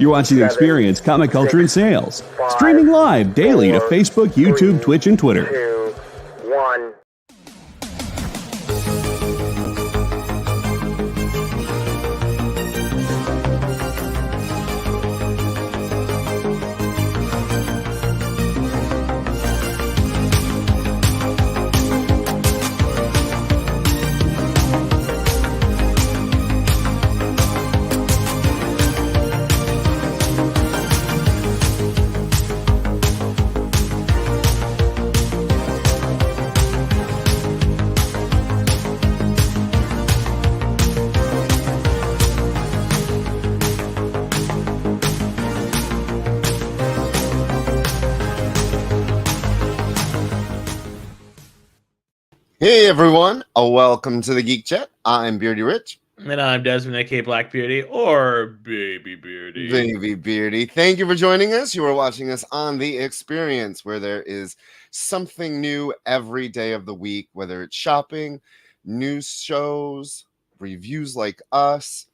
You're watching Experience Comic Culture and Sales, streaming live daily to Facebook, YouTube, Twitch, and Twitter. 2, 1. Hey everyone, welcome to the Geek Chat. I'm Beardy Rich. And I'm Desmond, aka Black Beauty, or Baby Beardy. Baby Beardy. Thank you for joining us. You are watching us on The Experience, where there is something new every day of the week, whether it's shopping, news shows, reviews like us.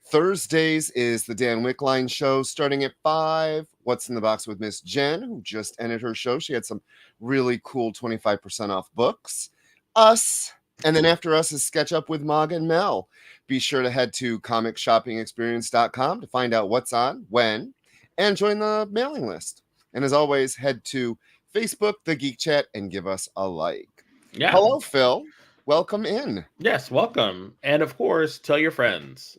Thursdays is the Dan Wickline show starting at 5. What's in the Box with Miss Jen, who just ended her show. She had some really cool 25% off books. Us, and then after us is Sketch Up with Mog and Mel. Be sure to head to comicshoppingexperience.com to find out what's on, when, and join the mailing list. And as always, head to Facebook, the Geek Chat, and give us a like. Yeah. Hello, Phil. Welcome in. Yes, welcome. And of course, tell your friends.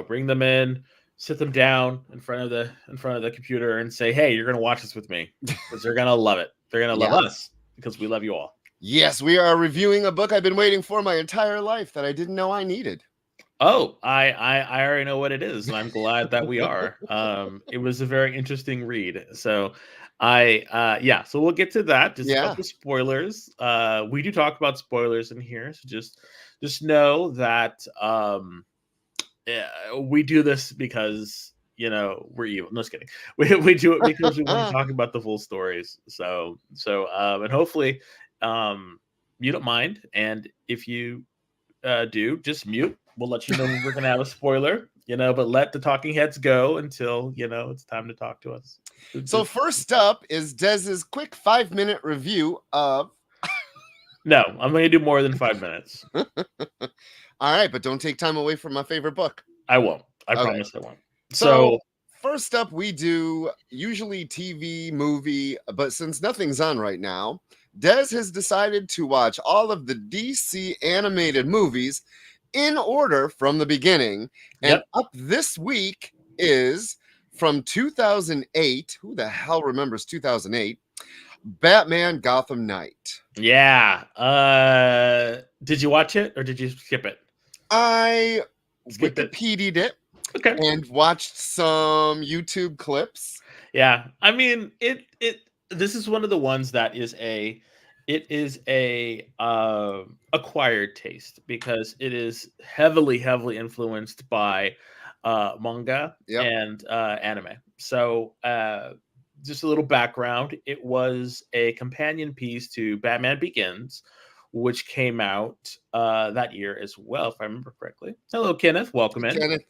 Bring them in, sit them down in front of the computer, and say, "Hey, you're gonna watch this with me," because they're gonna love it. They're gonna love us because we love you all. Yes, we are reviewing a book I've been waiting for my entire life that I didn't know I needed. Oh, I already know what it is, and I'm glad that we are. It was a very interesting read. So so we'll get to that. Just a couple spoilers. We do talk about spoilers in here, so just know that we do this because we're evil. No, just kidding. We do it because we want to talk about the full stories. So and hopefully you don't mind, and if you do, just mute. We'll let you know when we're gonna have a spoiler, but let the talking heads go until it's time to talk to us. So first up is Dez's quick 5-minute review of No, I'm gonna do more than 5 minutes. All right, but don't take time away from my favorite book. I won't. I promise I won't. So first up, we do usually TV, movie, but since nothing's on right now, Dez has decided to watch all of the DC animated movies in order from the beginning. And up this week is from 2008. Who the hell remembers 2008? Batman Gotham Knight. Yeah. Did you watch it or did you skip it? I Wikipedia'd it. Okay. And watched some YouTube clips. Yeah. I mean, this is one of the ones that is a acquired taste because it is heavily influenced by manga and anime. So just a little background, it was a companion piece to Batman Begins, which came out that year as well, if I remember correctly. Hello, Kenneth. Welcome in. Kenneth.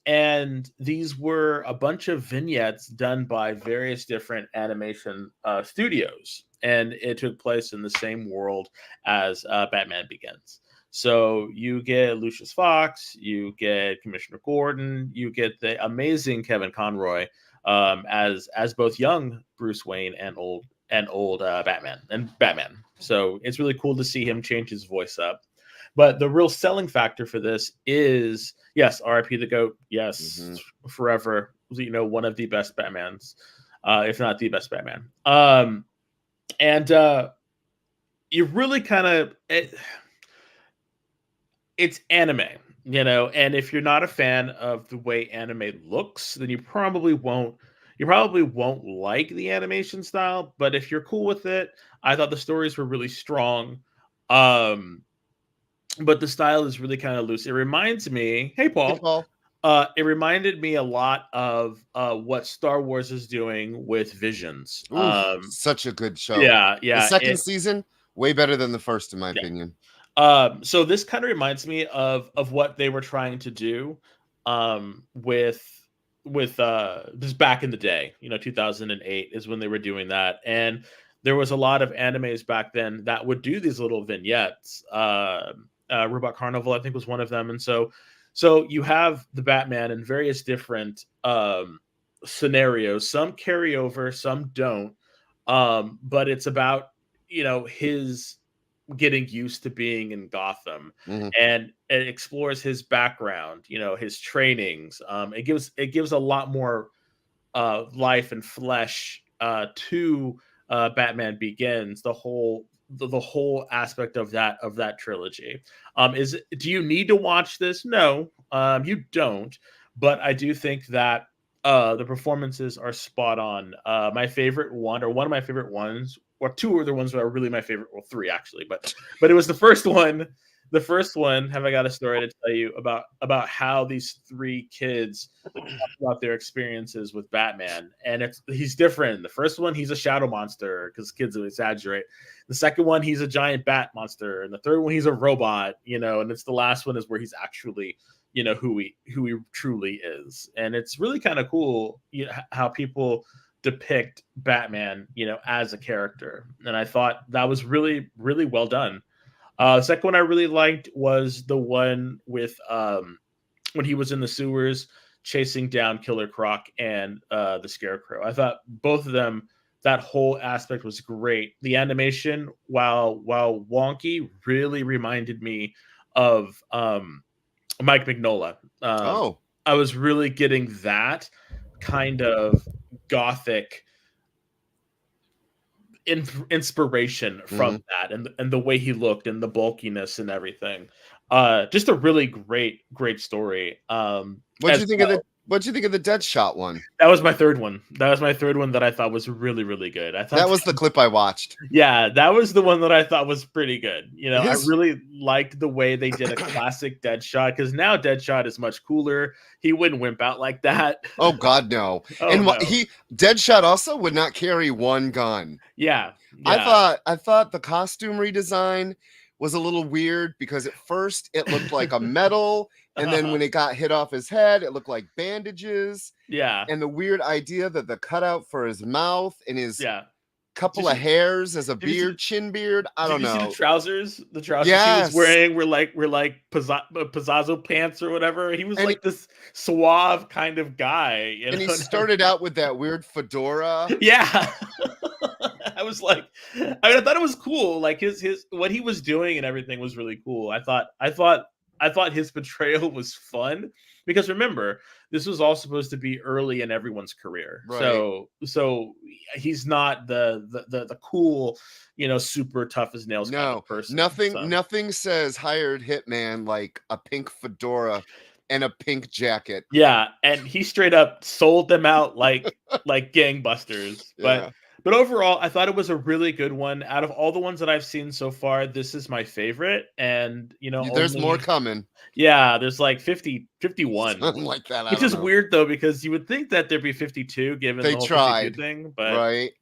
And these were a bunch of vignettes done by various different animation studios, and it took place in the same world as Batman Begins. So you get Lucius Fox, you get Commissioner Gordon, you get the amazing Kevin Conroy as both young Bruce Wayne and old Batman. So it's really cool to see him change his voice up. But the real selling factor for this is, yes, R.I.P. the GOAT. Yes, forever. One of the best Batmans, if not the best Batman. And you really kind of it's anime, and if you're not a fan of the way anime looks, then you probably won't like the animation style. But if you're cool with it, I thought the stories were really strong. But the style is really kind of loose. It reminds me, hey Paul. It reminded me a lot of what Star Wars is doing with Visions. Such a good show. Yeah. The second season, way better than the first, in my opinion. So this kind of reminds me of what they were trying to do with this back in the day, 2008 is when they were doing that, and there was a lot of animes back then that would do these little vignettes. Robot Carnival, I think, was one of them, and so you have the Batman in various different scenarios. Some carry over, some don't. But it's about his getting used to being in Gotham, Mhm. and it explores his background, his trainings. It gives a lot more life and flesh to Batman Begins, the whole aspect of that trilogy. Do you need to watch this? No, you don't. But I do think that the performances are spot on. My favorite one, or one of my favorite ones, or two other ones that are really my favorite. Well, three actually, but it was the first one. The first one, have I got a story to tell you about how these three kids about their experiences with Batman, and he's different. The first one, he's a shadow monster because kids will exaggerate. The second one, he's a giant bat monster, and the third one, he's a robot. And it's the last one is where he's actually who he truly is, and it's really kind of cool how people depict Batman as a character, and I thought that was really really well done. The second one I really liked was the one with when he was in the sewers chasing down Killer Croc and the Scarecrow. I thought both of them, that whole aspect was great. The animation, while wonky, really reminded me of Mike Mignola. Oh, I was really getting that kind of gothic inspiration from that, and the way he looked and the bulkiness and everything. Just a really great story. what'd you think of the Deadshot one? That was my third one. That I thought was really really good. I thought That was the clip I watched. Yeah, that was the one that I thought was pretty good. I really liked the way they did a classic Deadshot, because now Deadshot is much cooler. He wouldn't wimp out like that. Oh God, no. Oh, and no. Deadshot also would not carry one gun. Yeah. I thought the costume redesign was a little weird, because at first it looked like a medal, and then when it got hit off his head, it looked like bandages. Yeah. And the weird idea that the cutout for his mouth and his couple Did of hairs as a beard, chin beard. I don't know. Did you see the trousers? The trousers Yes. he was wearing were like Pizzazzo pants or whatever. He was like this suave kind of guy. And he started out with that weird fedora. Yeah. I was like, I thought it was cool. Like his what he was doing and everything was really cool. I thought his portrayal was fun, because remember, this was all supposed to be early in everyone's career. Right. So he's not the cool, super tough as nails kind of person. Nothing says hired hitman like a pink fedora and a pink jacket. Yeah, and he straight up sold them out like gangbusters. Yeah. But overall, I thought it was a really good one. Out of all the ones that I've seen so far, this is my favorite. And, there's more coming. Yeah, there's like 51. Something like that. Which is weird, though, because you would think that there'd be 52 given the whole 52 thing. But, right.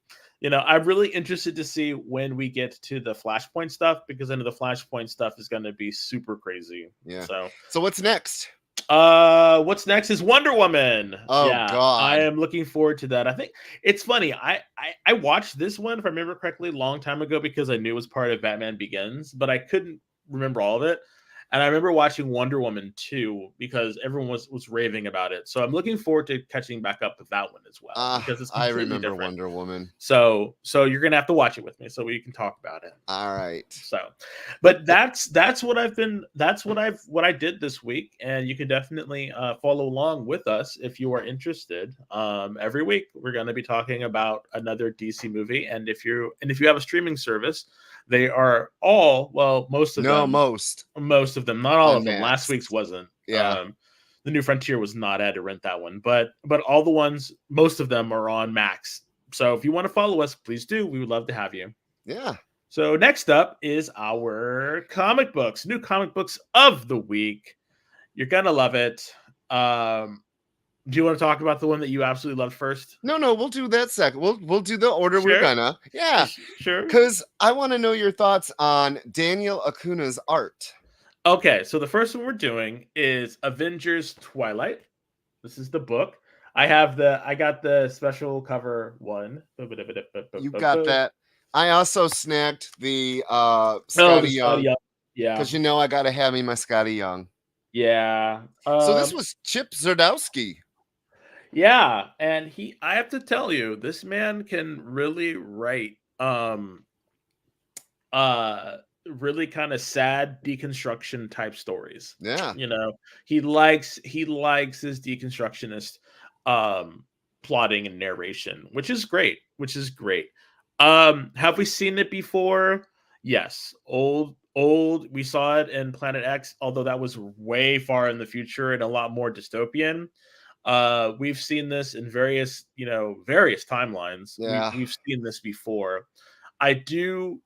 I'm really interested to see when we get to the Flashpoint stuff, because I know the Flashpoint stuff is going to be super crazy. Yeah. So what's next? What's next is Wonder Woman. Oh yeah, God, I am looking forward to that. I think it's funny. I watched this one, if I remember correctly, a long time ago, because I knew it was part of Batman Begins, but I couldn't remember all of it. And I remember watching Wonder Woman 2 because everyone was raving about it. So I'm looking forward to catching back up with that one as well, because it's I completely remember different. Wonder Woman. So you're gonna have to watch it with me so we can talk about it. All right. So, but that's what I did this week, and you can definitely follow along with us if you are interested. Every week we're going to be talking about another DC movie, and if you have a streaming service, they are all, well, most of them, not all of them. Last week's wasn't. Yeah. The New Frontier was not. I had to rent that one, but all the ones, most of them are on Max. So if you want to follow us, please do. We would love to have you. Yeah. So next up is our comic books, new comic books of the week. You're going to love it. Do you want to talk about the one that you absolutely loved first? No, we'll do that second. We'll do the order we're gonna. Yeah. Sure. Because I want to know your thoughts on Daniel Acuna's art. Okay, so the first one we're doing is Avengers Twilight. This is the book. I got the special cover one. You got that. I also snagged the Oh, Scotty the Scotty Young, Young. Yeah. because I gotta have me my Scotty Young. Yeah. So this was Chip Zdarsky. Yeah, and I have to tell you, this man can really write uh really kind of sad deconstruction type stories. Yeah. He likes his deconstructionist um plotting and narration, which is great, have we seen it before? Yes. Old we saw it in Planet X, although that was way far in the future and a lot more dystopian. We've seen this in various timelines. Yeah. We've seen this before. I do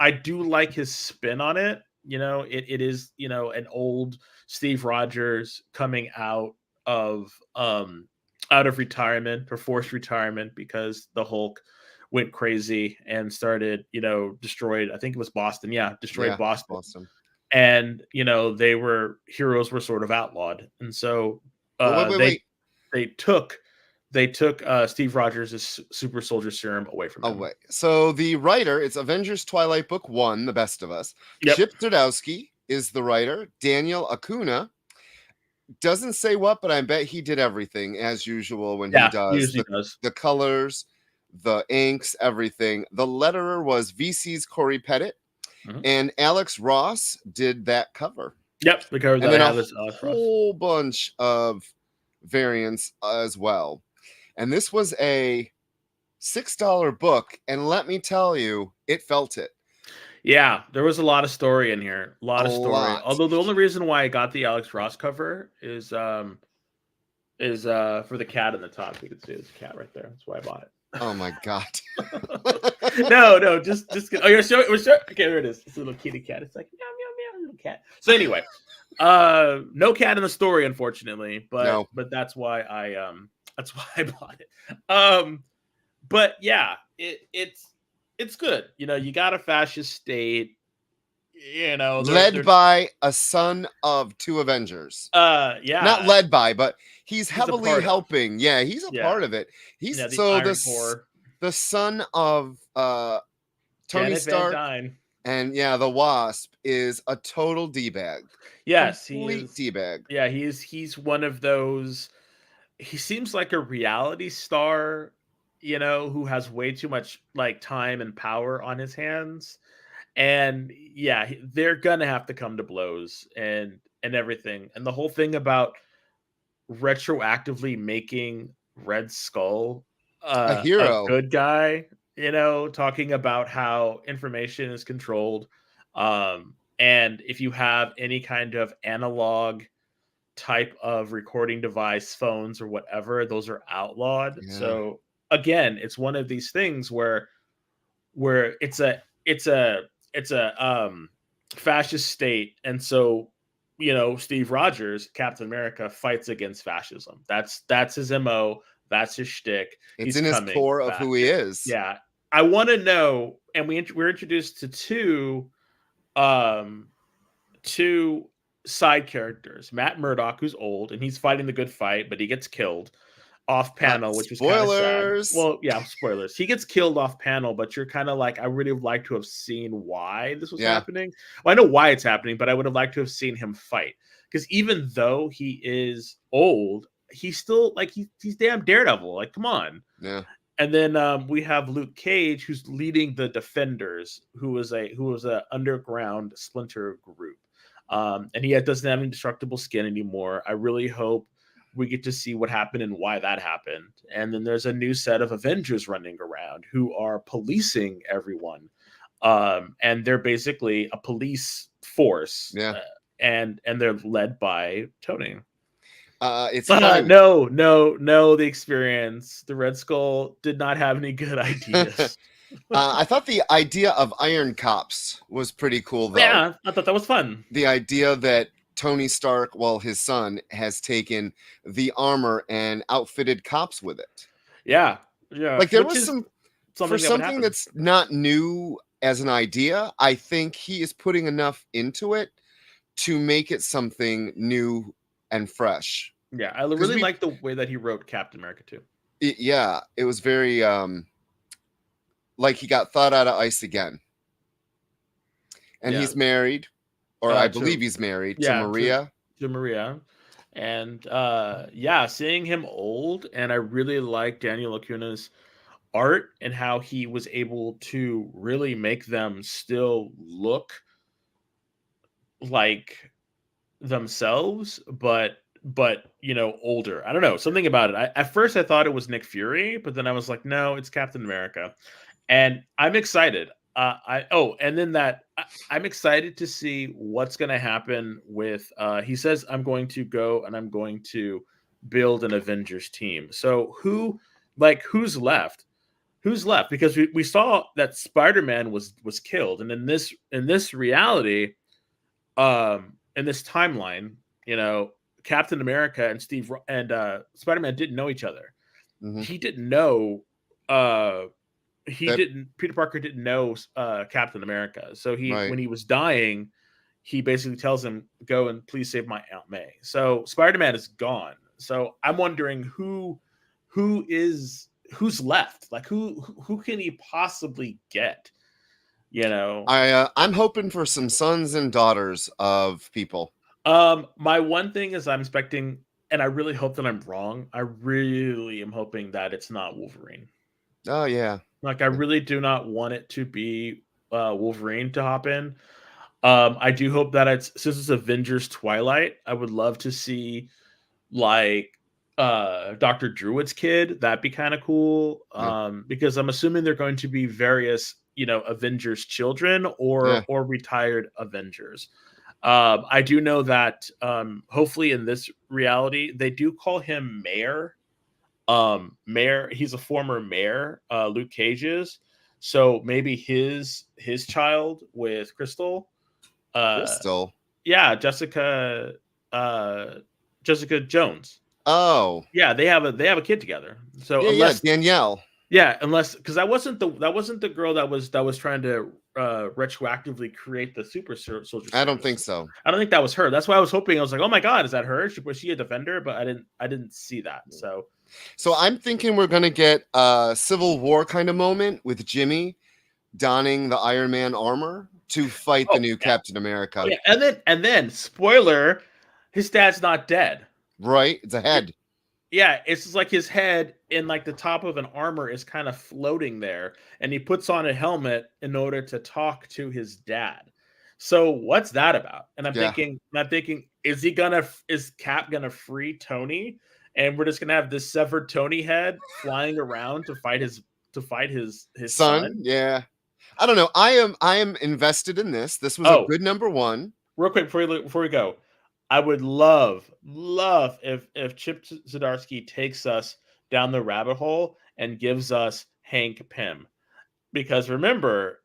like his spin on it. It is, an old Steve Rogers coming of retirement, or forced retirement, because the Hulk went crazy and started, destroyed, I think it was Boston. Yeah, destroyed Boston. And, heroes were sort of outlawed. And so wait. they took Steve Rogers' super soldier serum away from him. Oh, wait. So the writer, it's Avengers Twilight Book 1, The Best of Us. Yep. Chip Zdarsky is the writer. Daniel Acuna doesn't say what, but I bet he did everything as usual when he does. The colors, the inks, everything. The letterer was VC's Corey Pettit, and Alex Ross did that cover. Yep, the cover that and then I have is whole bunch of variants as well. And this was a $6 book, and let me tell you, it felt it. Yeah, there was a lot of story in here. A lot of story. Although the only reason why I got the Alex Ross cover is for the cat in the top. You can see there's a cat right there. That's why I bought it. Oh my god. no, just oh, you're showing. Okay, there it is. It's a little kitty cat. It's like meow meow meow, little cat. So anyway, no cat in the story, unfortunately, but that's why I bought it. But yeah, it's good. You got a fascist state, led by a son of two Avengers. Yeah. Not led by, but he's heavily helping. Yeah, he's a part of it. He's the son of Tony Stark. And the Wasp is a total D-bag. Yes, complete D-bag. Yeah, he's one of those. He seems like a reality star, who has way too much time and power on his hands. And yeah, they're gonna have to come to blows and everything. And the whole thing about retroactively making Red Skull a hero, a good guy, talking about how information is controlled. And if you have any kind of analog type of recording device, phones or whatever, those are outlawed. Yeah. So again, it's one of these things where it's a fascist state, and so Steve Rogers, Captain America, fights against fascism. That's his MO. That's his shtick. It's in his core of who he is. Yeah, I want to know, and we're introduced to two side characters. Matt Murdock, who's old, and he's fighting the good fight, but he gets killed off panel, which is kind of sad. Well, yeah, spoilers. He gets killed off panel, but you're kind of like, I really would like to have seen why this was happening. Well, I know why it's happening, but I would have liked to have seen him fight, because even though he is old, he's still he's damn Daredevil. Like, come on. Yeah. And then we have Luke Cage, who's leading the Defenders, who was a underground splinter group. And he doesn't have indestructible skin anymore. I really hope we get to see what happened and why that happened. And then there's a new set of Avengers running around who are policing everyone. And they're basically a police force. Yeah. And they're led by Tony. It's no, the experience. The Red Skull did not have any good ideas. I thought the idea of Iron Cops was pretty cool, though. Yeah, I thought that was fun. The idea that Tony Stark, his son, has taken the armor and outfitted cops with it. Yeah. Like, there was something that's not new as an idea. I think he is putting enough into it to make it something new and fresh. Yeah, I 'Cause really we like the way that he wrote Captain America too. yeah, it was very like he got thawed out of ice again. And Yeah. he's married, or I believe To he's married to yeah, Maria. to Maria. And yeah, seeing him old, and I really like Daniel Acuna's art and how he was able to really make them still look like themselves, but older. I don't know, something about it. At first I thought it was Nick Fury, but then I was like, no, it's Captain America, and I'm excited. And then I'm excited to see what's going to happen with. He says I'm going to go and I'm going to build an Avengers team. So who's left? Who's left? Because we saw that Spider-Man was killed, and in this reality, in this timeline, Captain America and Spider-Man didn't know each other. Mm-hmm. He didn't know. Uh, That, Peter Parker didn't know Captain America. So right. when he was dying, he basically tells him, "Go and please save my Aunt May." So Spider-Man is gone. So I'm wondering who's left. Like who can he possibly get? I'm hoping for some sons and daughters of people. My one thing is I'm expecting, and I really hope that I'm wrong. I really am hoping that it's not Wolverine. Oh yeah. Like I really do not want it to be Wolverine to hop in. I do hope that since it's Avengers Twilight, I would love to see like Dr. Druid's kid. That'd be kind of cool. Yeah. Because I'm assuming they're going to be various, Avengers children or retired Avengers. I do know that hopefully in this reality they do call him Mayor. Mayor, he's a former mayor, Luke Cage's. So maybe his child with Crystal. Crystal. Yeah, Jessica Jones. Oh. Yeah, they have a kid together. So unless Danielle. Yeah, because that wasn't the girl that was trying to retroactively create the super soldier. I don't think so. I don't think that was her. That's why I was hoping. I was like, oh my god, is that her? Was she a Defender? But I didn't see that. So I'm thinking we're gonna get a Civil War kind of moment with Jimmy donning the Iron Man armor to fight the new Captain America. Oh, yeah. And then spoiler, his dad's not dead. Right, it's a head. Yeah, it's just like his head in like the top of an armor is kind of floating there, and he puts on a helmet in order to talk to his dad. So what's that about? And I'm thinking, is Cap gonna free Tony, and we're just gonna have this severed Tony head flying around to fight his son? Yeah, I don't know. I am invested in this. This was a good number one. Real quick before we go. I would love if Chip Zdarsky takes us down the rabbit hole and gives us Hank Pym, because remember,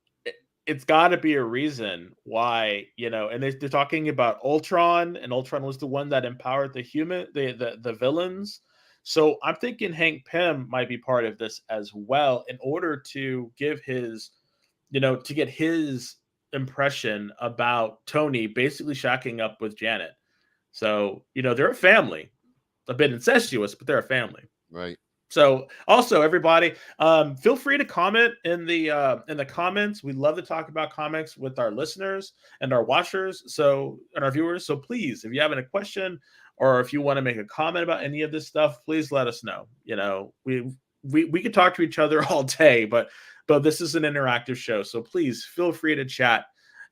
it's got to be a reason why, and they're talking about Ultron, and Ultron was the one that empowered the villains. So I'm thinking Hank Pym might be part of this as well, in order to give to get his impression about Tony basically shacking up with Janet. So, they're a family, a bit incestuous, but they're a family. Right. So also everybody, feel free to comment in the comments. We love to talk about comics with our listeners and our watchers. And our viewers. So please, if you have any question or if you want to make a comment about any of this stuff, please let us know. We could talk to each other all day, but this is an interactive show. So please feel free to chat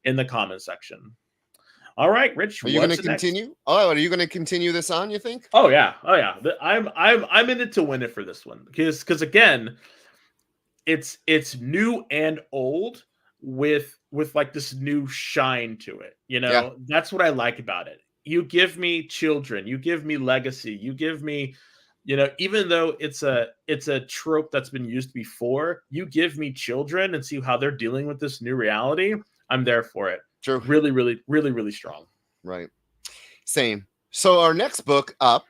in the comment section. All right, Rich. Are you going to continue? Oh, are you going to continue this on? You think? Oh yeah. I'm in it to win it for this one because again, it's new and old with like this new shine to it. That's what I like about it. You give me children, you give me legacy, you give me, even though it's a trope that's been used before, you give me children and see how they're dealing with this new reality. I'm there for it. True. Really, really, really, really strong. Right. Same. So our next book up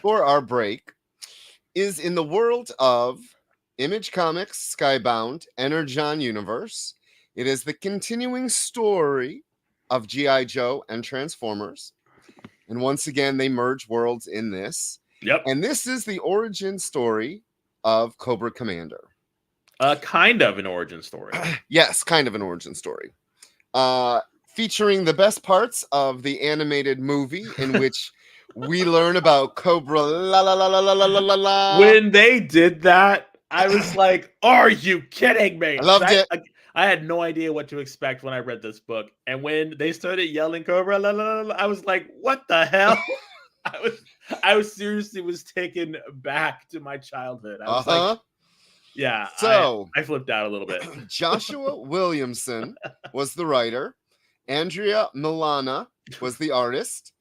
for our break is in the world of Image Comics Skybound Energon Universe. It is the continuing story of G.I. Joe and Transformers. And once again, they merge worlds in this. Yep. And this is the origin story of Cobra Commander. Kind of an origin story. Yes, kind of an origin story. Featuring the best parts of the animated movie in which we learn about Cobra la la la la la la la la. When they did that, I was like, are you kidding me? I loved it. I had no idea what to expect when I read this book. And when they started yelling Cobra la la la, I was like, what the hell? I was seriously taken back to my childhood. I was like, yeah. So I flipped out a little bit. Joshua Williamson was the writer. Andrea Milana was the artist.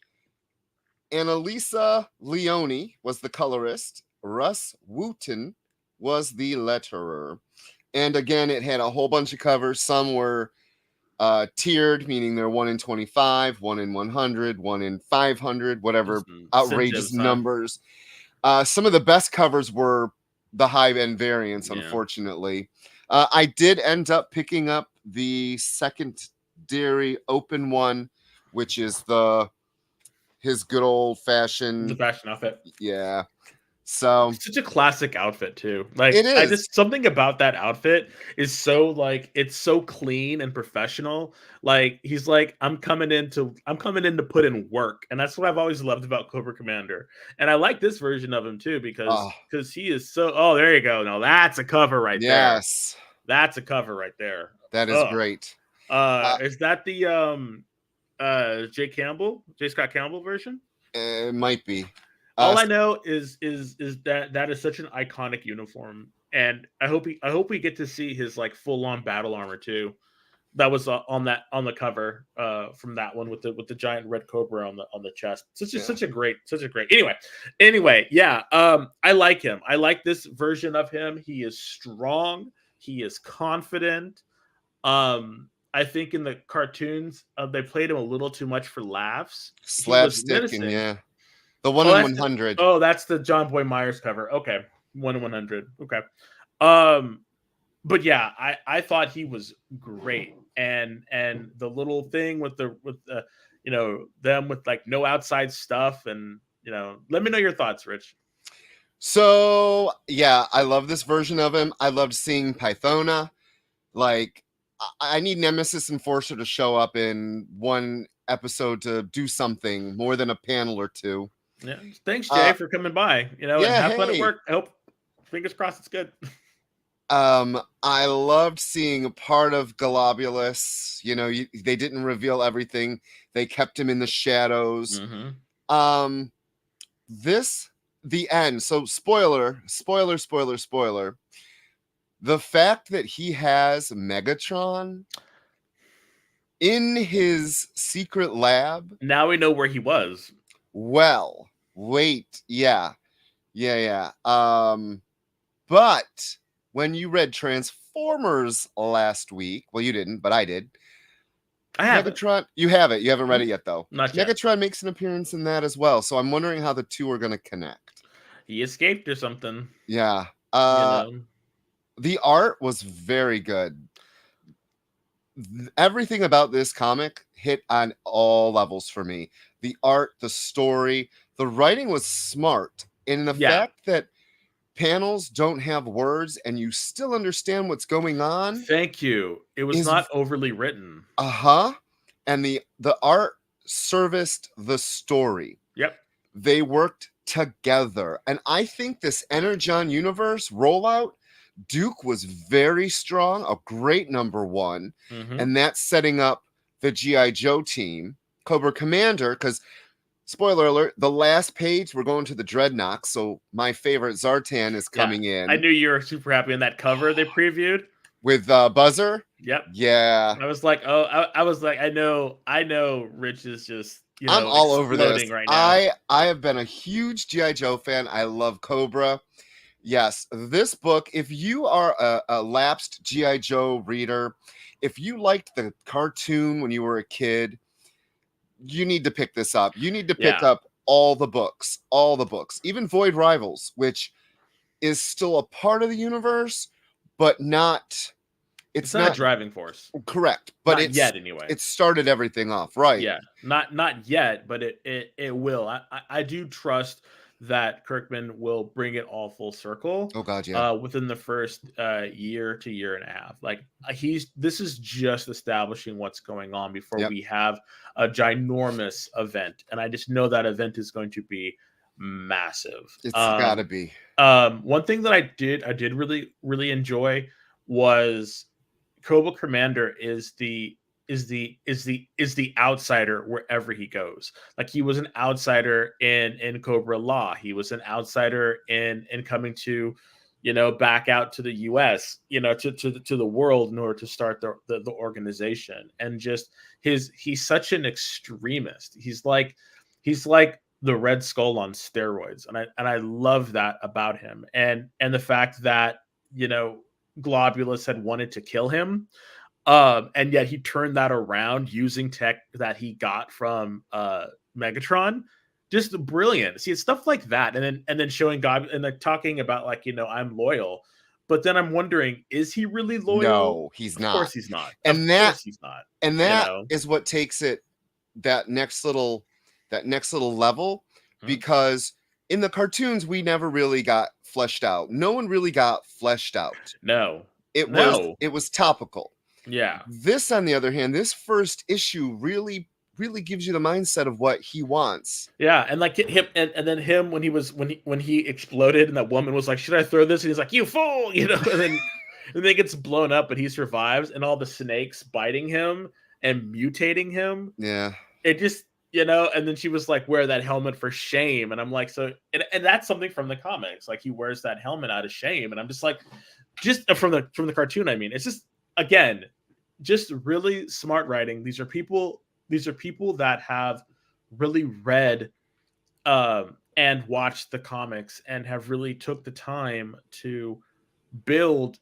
Annalisa Leone was the colorist. Russ Wooten was the letterer. And again, it had a whole bunch of covers. Some were tiered, meaning they're 1 in 25, 1 in 100, 1 in 500, whatever outrageous numbers. Some of the best covers were the high-end variants, unfortunately. I did end up picking up the secondary open one, which is his good old-fashioned... The fashion outfit. Yeah. So such a classic outfit too. Like it is. I just something about that outfit is so like it's so clean and professional. Like he's like, I'm coming in to put in work. And that's what I've always loved about Cobra Commander. And I like this version of him too, because he is so there you go. No, that's a cover right there. Yes. That's a cover right there. That is great. Is that the J. Scott Campbell version? It might be. All I know is that is such an iconic uniform, and I hope we get to see his like full on battle armor too. That was on the cover from that one with the giant red cobra on the chest. Such a great. Anyway, yeah. I like him. I like this version of him. He is strong. He is confident. I think in the cartoons they played him a little too much for laughs. Slapstick and yeah. The 1 in 100. That's the John Boy Myers cover. Okay. 1 in 100. Okay. But yeah, I thought he was great. And the little thing with the them with like no outside stuff and let me know your thoughts, Rich. So yeah, I love this version of him. I loved seeing Pythona. Like I need Nemesis Enforcer to show up in one episode to do something more than a panel or two. Yeah, thanks, Jay, for coming by. And have fun at work. I hope, fingers crossed, it's good. I loved seeing a part of Globulus. They didn't reveal everything; they kept him in the shadows. Mm-hmm. The end. So, spoiler. The fact that he has Megatron in his secret lab. Now we know where he was. Well, wait, yeah. But when you read Transformers last week, well, you didn't, but I did. I have Megatron. You have it. You haven't read it yet, though. Not yet. Megatron makes an appearance in that as well. So I'm wondering how the two are going to connect. He escaped or something. Yeah. The art was very good. Everything about this comic hit on all levels for me. The art, the story, the writing was smart. And the fact that panels don't have words and you still understand what's going on. Thank you. It was not overly written. And the art serviced the story. Yep. They worked together. And I think this Energon universe rollout, Duke was very strong, a great number one. Mm-hmm. And that's setting up the G.I. Joe team. Cobra Commander, because spoiler alert, the last page, we're going to the Dreadnought. So my favorite Zartan is coming in. I knew you were super happy on that cover they previewed. With Buzzer? Yep. Yeah. I was like, I know Rich is just, I'm all over this right now. I have been a huge G.I. Joe fan. I love Cobra. Yes, this book, if you are a lapsed G.I. Joe reader, if you liked the cartoon when you were a kid, you need to pick this up. You need to pick up all the books, even Void Rivals, which is still a part of the universe, but not. It's not a driving force. Correct. But not yet, anyway. It started everything off, right? Yeah. Not yet, but it will. I do trust that Kirkman will bring it all full circle. Oh God, yeah. Within the first year to year and a half. Like this is just establishing what's going on before we have a ginormous event, and I just know that event is going to be massive. It's gotta be. One thing that I did really enjoy was Cobra Commander is the outsider wherever he goes. Like he was an outsider in Cobra Law. He was an outsider in coming to, back out to the US, to the world in order to start the organization. And just he's such an extremist. He's like the Red Skull on steroids. And I love that about him. And the fact that, Globulus had wanted to kill him. And yet he turned that around using tech that he got from Megatron. Just brilliant. See, it's stuff like that. And then showing God and like talking about like, I'm loyal. But then I'm wondering, is he really loyal? No, he's not. Of course he's not. And of course he's not. And that is what takes it that next little level, because in the cartoons we never really got fleshed out. No one really got fleshed out. No. It was topical. Yeah. This, on the other hand, this first issue really gives you the mindset of what he wants. Yeah, and like him, and then him when he exploded, and that woman was like, "Should I throw this?" And he's like, "You fool!" And then it gets blown up, but he survives, and all the snakes biting him and mutating him. Yeah, it just and then she was like, "Wear that helmet for shame," and I'm like, so, and that's something from the comics, like he wears that helmet out of shame, and I'm just like, just from the cartoon. I mean, it's just again. Just really smart writing. These are people that have really read and watched the comics and have really took the time to build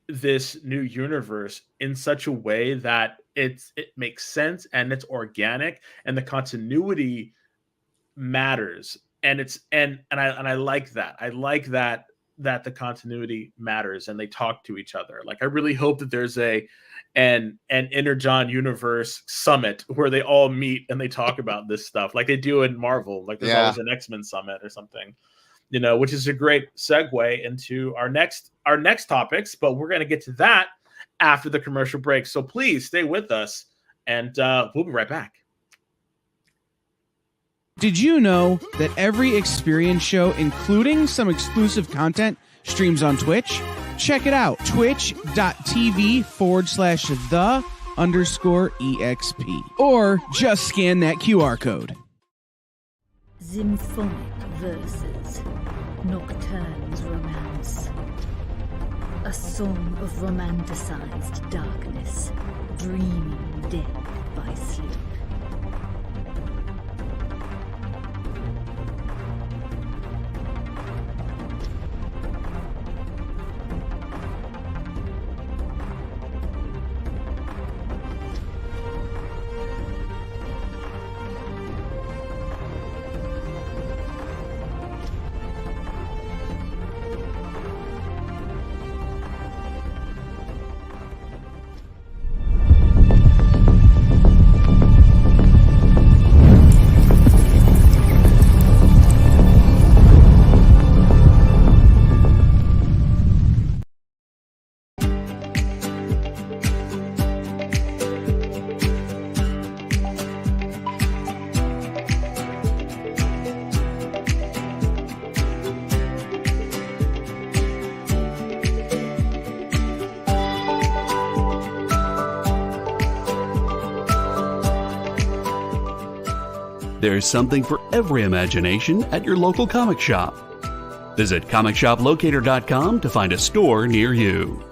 this new universe in such a way that it makes sense and it's organic and the continuity matters. And I like that. I like that the continuity matters and they talk to each other. Like I really hope that there's an Energon universe summit where they all meet and they talk about this stuff like they do in Marvel. Like there's always an X-Men summit or something, which is a great segue into our next topics, but we're going to get to that after the commercial break. So please stay with us and we'll be right back. Did you know that every Experience show, including some exclusive content, streams on Twitch? Check it out, twitch.tv/the_EXP. Or just scan that QR code. Symphonic verses, Nocturne's romance. A song of romanticized darkness, dreaming dead by sleep. There's something for every imagination at your local comic shop. Visit comicshoplocator.com to find a store near you.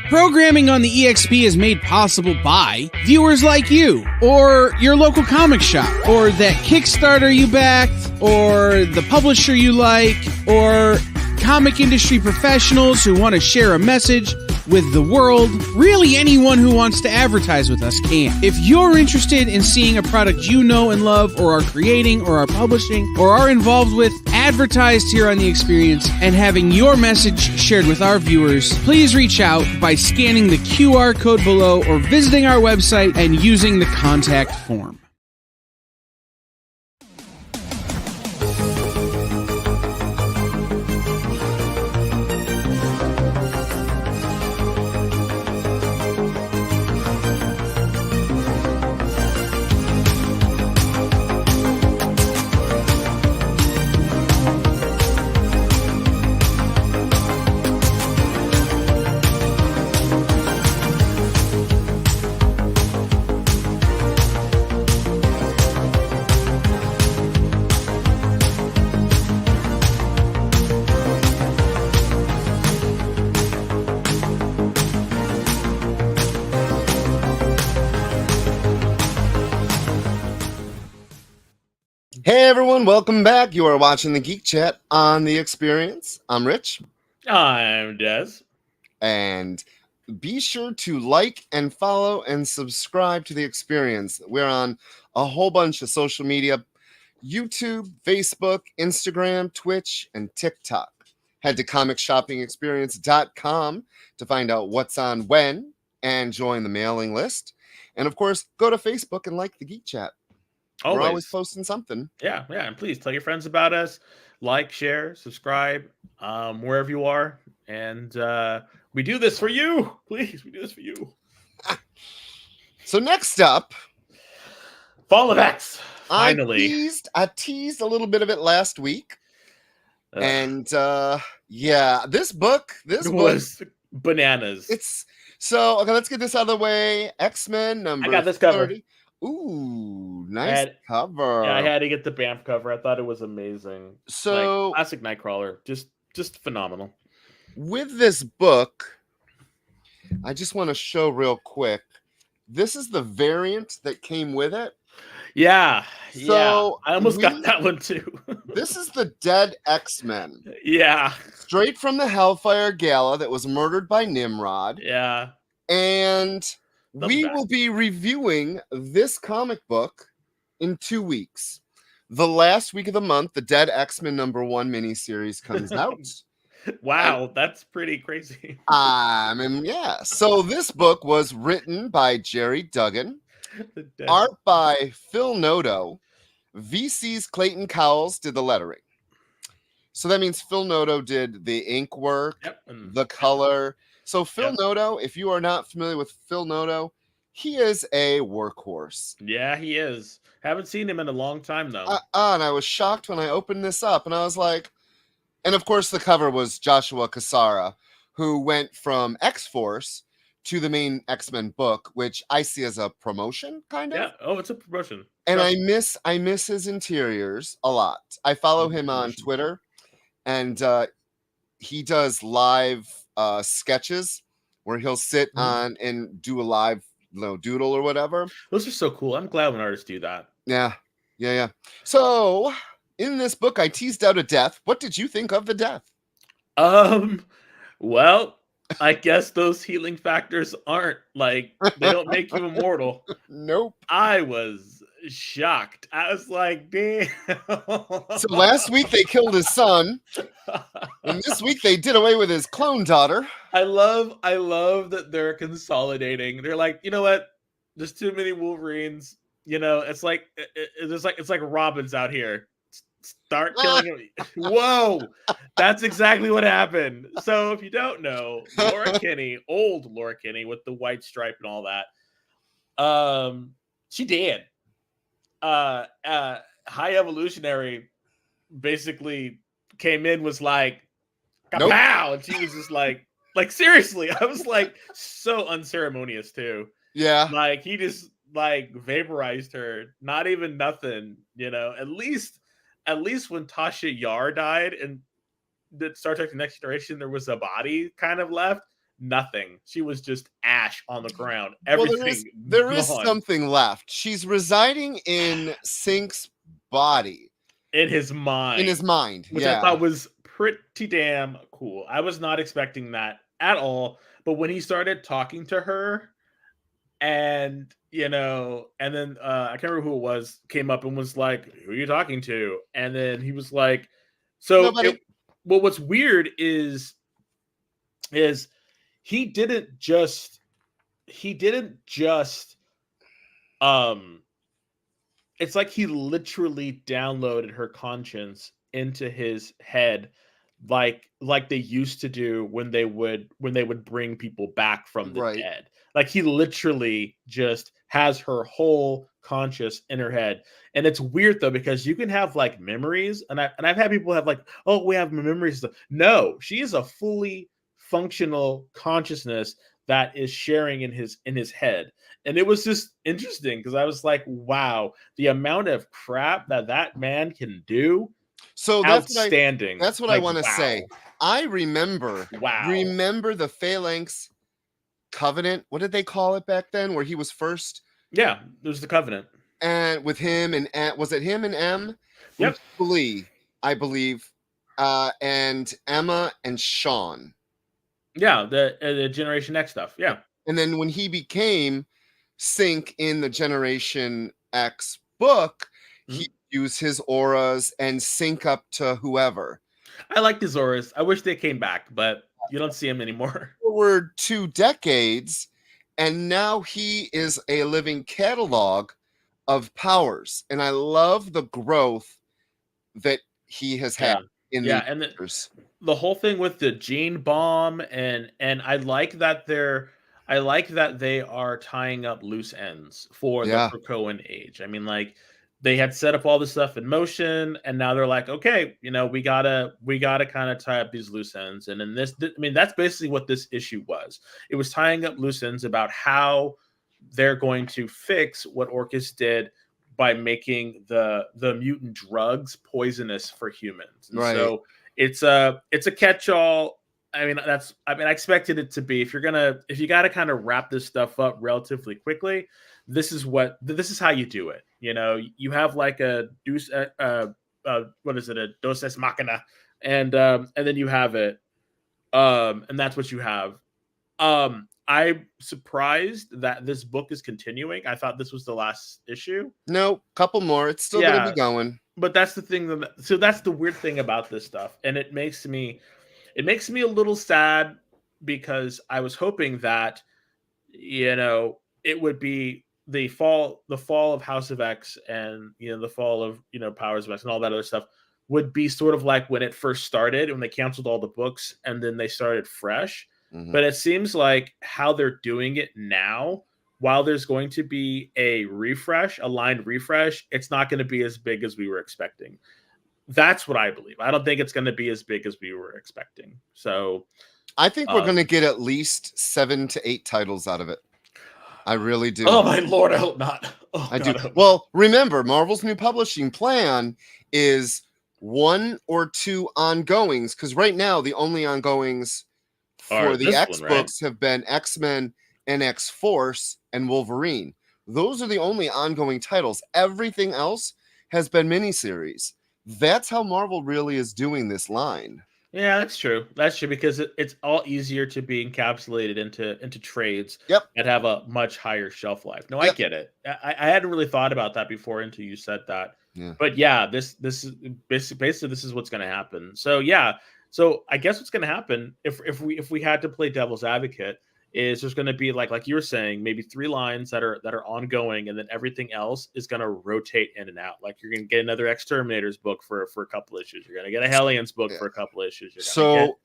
Programming on the EXP is made possible by viewers like you, or your local comic shop, or that Kickstarter you backed, or the publisher you like, or comic industry professionals who want to share a message with the world. Really, anyone who wants to advertise with us can. If you're interested in seeing a product you know and love, or are creating, or are publishing, or are involved with advertised here on The Experience and having your message shared with our viewers, please reach out by scanning the QR code below or visiting our website and using the contact form. Hey everyone, welcome back. You are watching the Geek Chat on The Experience. I'm Rich. I'm Des. And be sure to like and follow and subscribe to The Experience. We're on a whole bunch of social media: YouTube, Facebook, Instagram, Twitch, and TikTok. Head to comicshoppingexperience.com to find out what's on when and join the mailing list. And of course, go to Facebook and like the Geek Chat. We're always posting something. Yeah. And please tell your friends about us. Like, share, subscribe, wherever you are. And we do this for you. Please, we do this for you. So next up, Fall of X. Finally. I teased a little bit of it last week. And this book was bananas. It's so okay, let's get this out of the way. X-Men number 30. I got this cover. Ooh, nice cover. Yeah, I had to get the Banff cover. I thought it was amazing. So classic Nightcrawler, just phenomenal. With this book, I just want to show real quick. This is the variant that came with it. Yeah. So I almost got that one too. This is the dead X-Men. Yeah. Straight from the Hellfire Gala that was murdered by Nimrod. Yeah. And we will be reviewing this comic book in 2 weeks. The last week of the month, the Dead X-Men #1 miniseries comes out. Wow, that's pretty crazy. So this book was written by Jerry Duggan, art by Phil Noto, VC's Clayton Cowles did the lettering. So that means Phil Noto did the ink work, the color. So Phil Noto, if you are not familiar with Phil Noto, he is a workhorse. Yeah, he is. Haven't seen him in a long time, though. And I was shocked when I opened this up, and I was like, and of course the cover was Joshua Cassara, who went from X-Force to the main X-Men book, which I see as a promotion, kind of. Yeah, it's a promotion. And I miss his interiors a lot. I follow him on Twitter, and he does live sketches where he'll sit on and do a live doodle or whatever. Those are so cool. I'm glad when artists do that. Yeah. So in this book, I teased out a death. What did you think of the death? Well, I guess those healing factors aren't they don't make you immortal. Nope. I was shocked. I was like, damn. So last week they killed his son, and this week they did away with his clone daughter. I love that they're consolidating. They're like, you know what? There's too many Wolverines. You know, it's like Robin's out here. Start killing him. Whoa, that's exactly what happened. So if you don't know, Laura Kinney, old Laura Kinney with the white stripe and all that, she did. High Evolutionary basically came in, was like, kapow, and she was just like seriously. I was like so unceremonious too. Yeah, like he just vaporized her. Not even nothing, you know. At least when Tasha Yar died in the Star Trek: The Next Generation, there was a body kind of left. Nothing. She was just ash on the ground. Everything. There is something left. She's residing in Sync's body. In his mind. Which I thought was pretty damn cool. I was not expecting that at all. But when he started talking to her, and you know, and then I can't remember who it was, came up and was like, "Who are you talking to?" And then he was like, So Nobody. well, what's weird is he didn't just um it's like he literally downloaded her conscience into his head, like they used to do when they would bring people back from the Right. dead. Like he literally just has her whole conscious in her head. And it's weird though, because you can have like memories, and I've had people have like, oh, we have memories. No, she is a fully functional consciousness that is sharing in his head. And it was just interesting because I was like, wow, the amount of crap that man can do, So outstanding. that's what I Like, want to wow. say. I remember Wow. the Phalanx Covenant. What did they call it back then? Where he was first, Yeah, there's the Covenant. and with him and was it him and M? Yep. I believe, and Emma and Sean. Yeah, the Generation X stuff. Yeah. And then when he became Sync in the Generation X book, he used his auras and sync up to whoever. I like the Zoras. I wish they came back, but you don't see them anymore. Forward 2 decades, and now he is a living catalog of powers. And I love the growth that he has had in these and years. The whole thing with the gene bomb, and I like that they are tying up loose ends for the Krakoan age. I mean, like, they had set up all this stuff in motion, and now they're like, okay, we gotta kind of tie up these loose ends. And in this, I mean, that's basically what this issue was. It was tying up loose ends about how they're going to fix what Orcus did by making the mutant drugs poisonous for humans. And so it's a catch-all. I mean, I expected it to be. If you got to kind of wrap this stuff up relatively quickly, this is how you do it. You have like a deus, what is it, a Deus Ex Machina, and then you have it, and that's what you have. I'm surprised that this book is continuing. I thought this was the last issue. No, couple more. It's still going to be going. But that's the thing. So that's the weird thing about this stuff, and it makes me a little sad, because I was hoping that it would be the fall of House of X, and the fall of Powers of X and all that other stuff would be sort of like when it first started, when they canceled all the books and then they started fresh. But it seems like how they're doing it now, while there's going to be a line refresh, it's not going to be as big as we were expecting. That's what I believe. I don't think it's going to be as big as we were expecting. So I think we're going to get at least 7 to 8 titles out of it. I really do. Oh my Lord, I hope not. I do. Well, remember, Marvel's new publishing plan is 1 or 2 ongoings, because right now the only ongoings for the X books have been X-Men and X-Force and Wolverine. Those are the only ongoing titles. Everything else has been miniseries. That's how Marvel really is doing this line. Yeah, that's true. That's true, because it's all easier to be encapsulated into trades that have a much higher shelf life. No, I get it. I hadn't really thought about that before until you said that. Yeah. But yeah, this is basically this is what's going to happen. So yeah. So I guess what's going to happen, if we had to play devil's advocate, is there's going to be like you were saying, maybe 3 lines that are ongoing, and then everything else is going to rotate in and out. Like, you're going to get another Exterminators book for a couple issues. You're going to get a Hellions book for a couple issues. So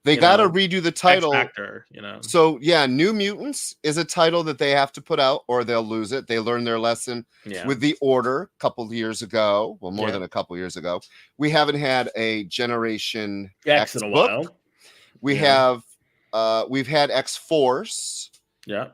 they got to redo the title. X-Factor, So yeah, New Mutants is a title that they have to put out, or they'll lose it. They learned their lesson with the Order a couple of years ago. Well, more than a couple of years ago. We haven't had a Generation X in a book. while. We have. We've had X-Force. Yeah.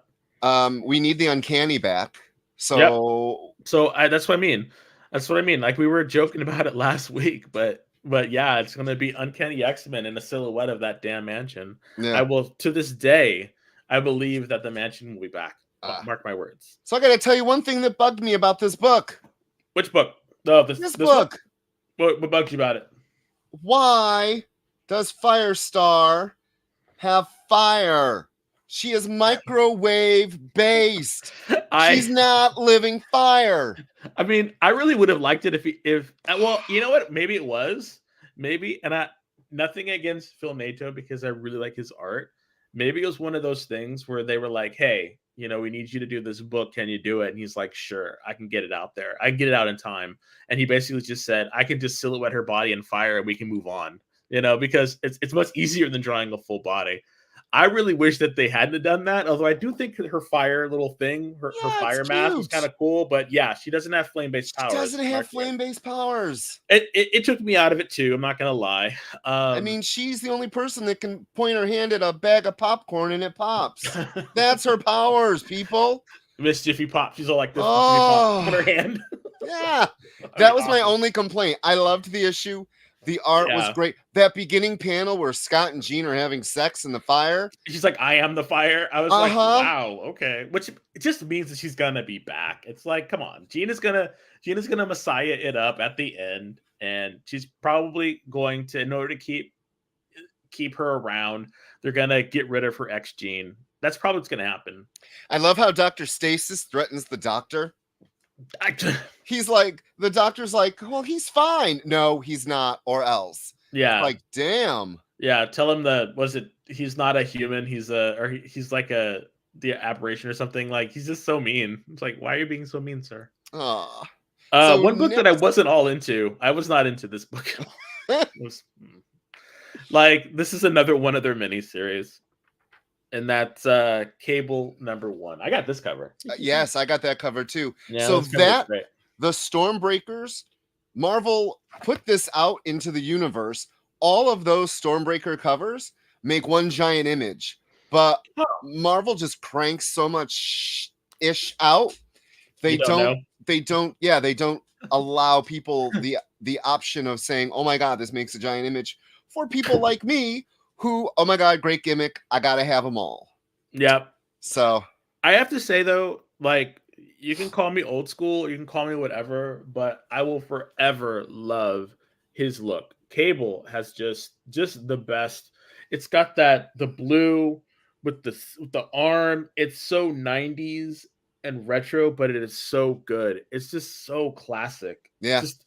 We need the Uncanny back. So that's what I mean. That's what I mean. Like, we were joking about it last week, but yeah, it's going to be Uncanny X-Men in a silhouette of that damn mansion. Yeah. I will, to this day, I believe that the mansion will be back. Mark my words. So I got to tell you one thing that bugged me about this book. Which book? No, this book. What bugs you about it? Why does Firestar have fire? She is microwave based. She's not living fire. I mean, I really would have liked it if well, you know what? Maybe it was maybe, and I nothing against Phil Nato because I really like his art. Maybe it was one of those things where they were like, "Hey, we need you to do this book. Can you do it?" And he's like, "Sure, I can get it out there. I can get it out in time." And he basically just said, "I can just silhouette her body in fire, and we can move on." Because it's much easier than drawing a full body. I really wish that they hadn't done that. Although I do think her fire little thing, her Yeah, it's fire mask was cute. kind of cool. But yeah, she doesn't have flame based She powers. doesn't have flame-based powers. It took me out of it too. I'm not gonna lie. I mean, she's the only person that can point her hand at a bag of popcorn and it pops. That's her powers, people. Miss Jiffy Pop. She's all like this Oh. on her hand. Yeah, that was my only complaint. I loved the issue. The art was great. That beginning panel where Scott and Jean are having sex in the fire. She's like, "I am the fire." I was like, "Wow, okay." Which it just means that she's gonna be back. It's like, come on, Jean is gonna Messiah it up at the end, and she's probably going to, in order to keep her around, they're gonna get rid of her ex Jean. That's probably what's gonna happen. I love how Dr. Stasis threatens the doctor. He's like, the doctor's like, well, he's fine. No, he's not, or else. Yeah. Like, damn. Yeah, tell him he's not a human, he's like the aberration or something. Like, he's just so mean. It's like, why are you being so mean, sir? One book that I wasn't all into, I was not into this book. This is another one of their miniseries. And that's Cable #1. I got this cover. Yes, I got that cover too. Yeah, so the Stormbreakers, Marvel put this out into the universe. All of those Stormbreaker covers make one giant image, but Marvel just cranks so much ish out. They don't allow people the option of saying, "Oh my God, this makes a giant image," for people like me who, oh my God, great gimmick. I got to have them all. Yep. So I have to say though, like, you can call me old school, you can call me whatever, but I will forever love his look. Cable has just the best. It's got the blue with the arm. It's so 90s and retro, but it is so good. It's just so classic. Yeah. Just,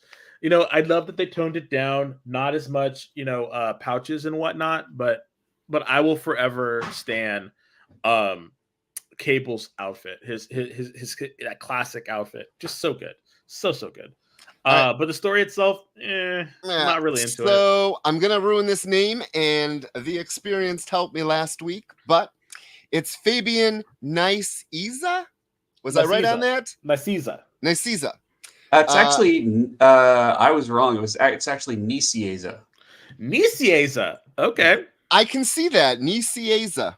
I love that they toned it down. Not as much, pouches and whatnot, but I will forever stand Cable's outfit. His that classic outfit. Just so good. So good. But the story itself, not really into it. So I'm gonna ruin this name, and the experience helped me last week, but it's Fabian Nicieza. Was I right on that? Nicieza. It's actually, I was wrong. It's actually Nicieza. Nicieza. Okay. I can see that. Nicieza.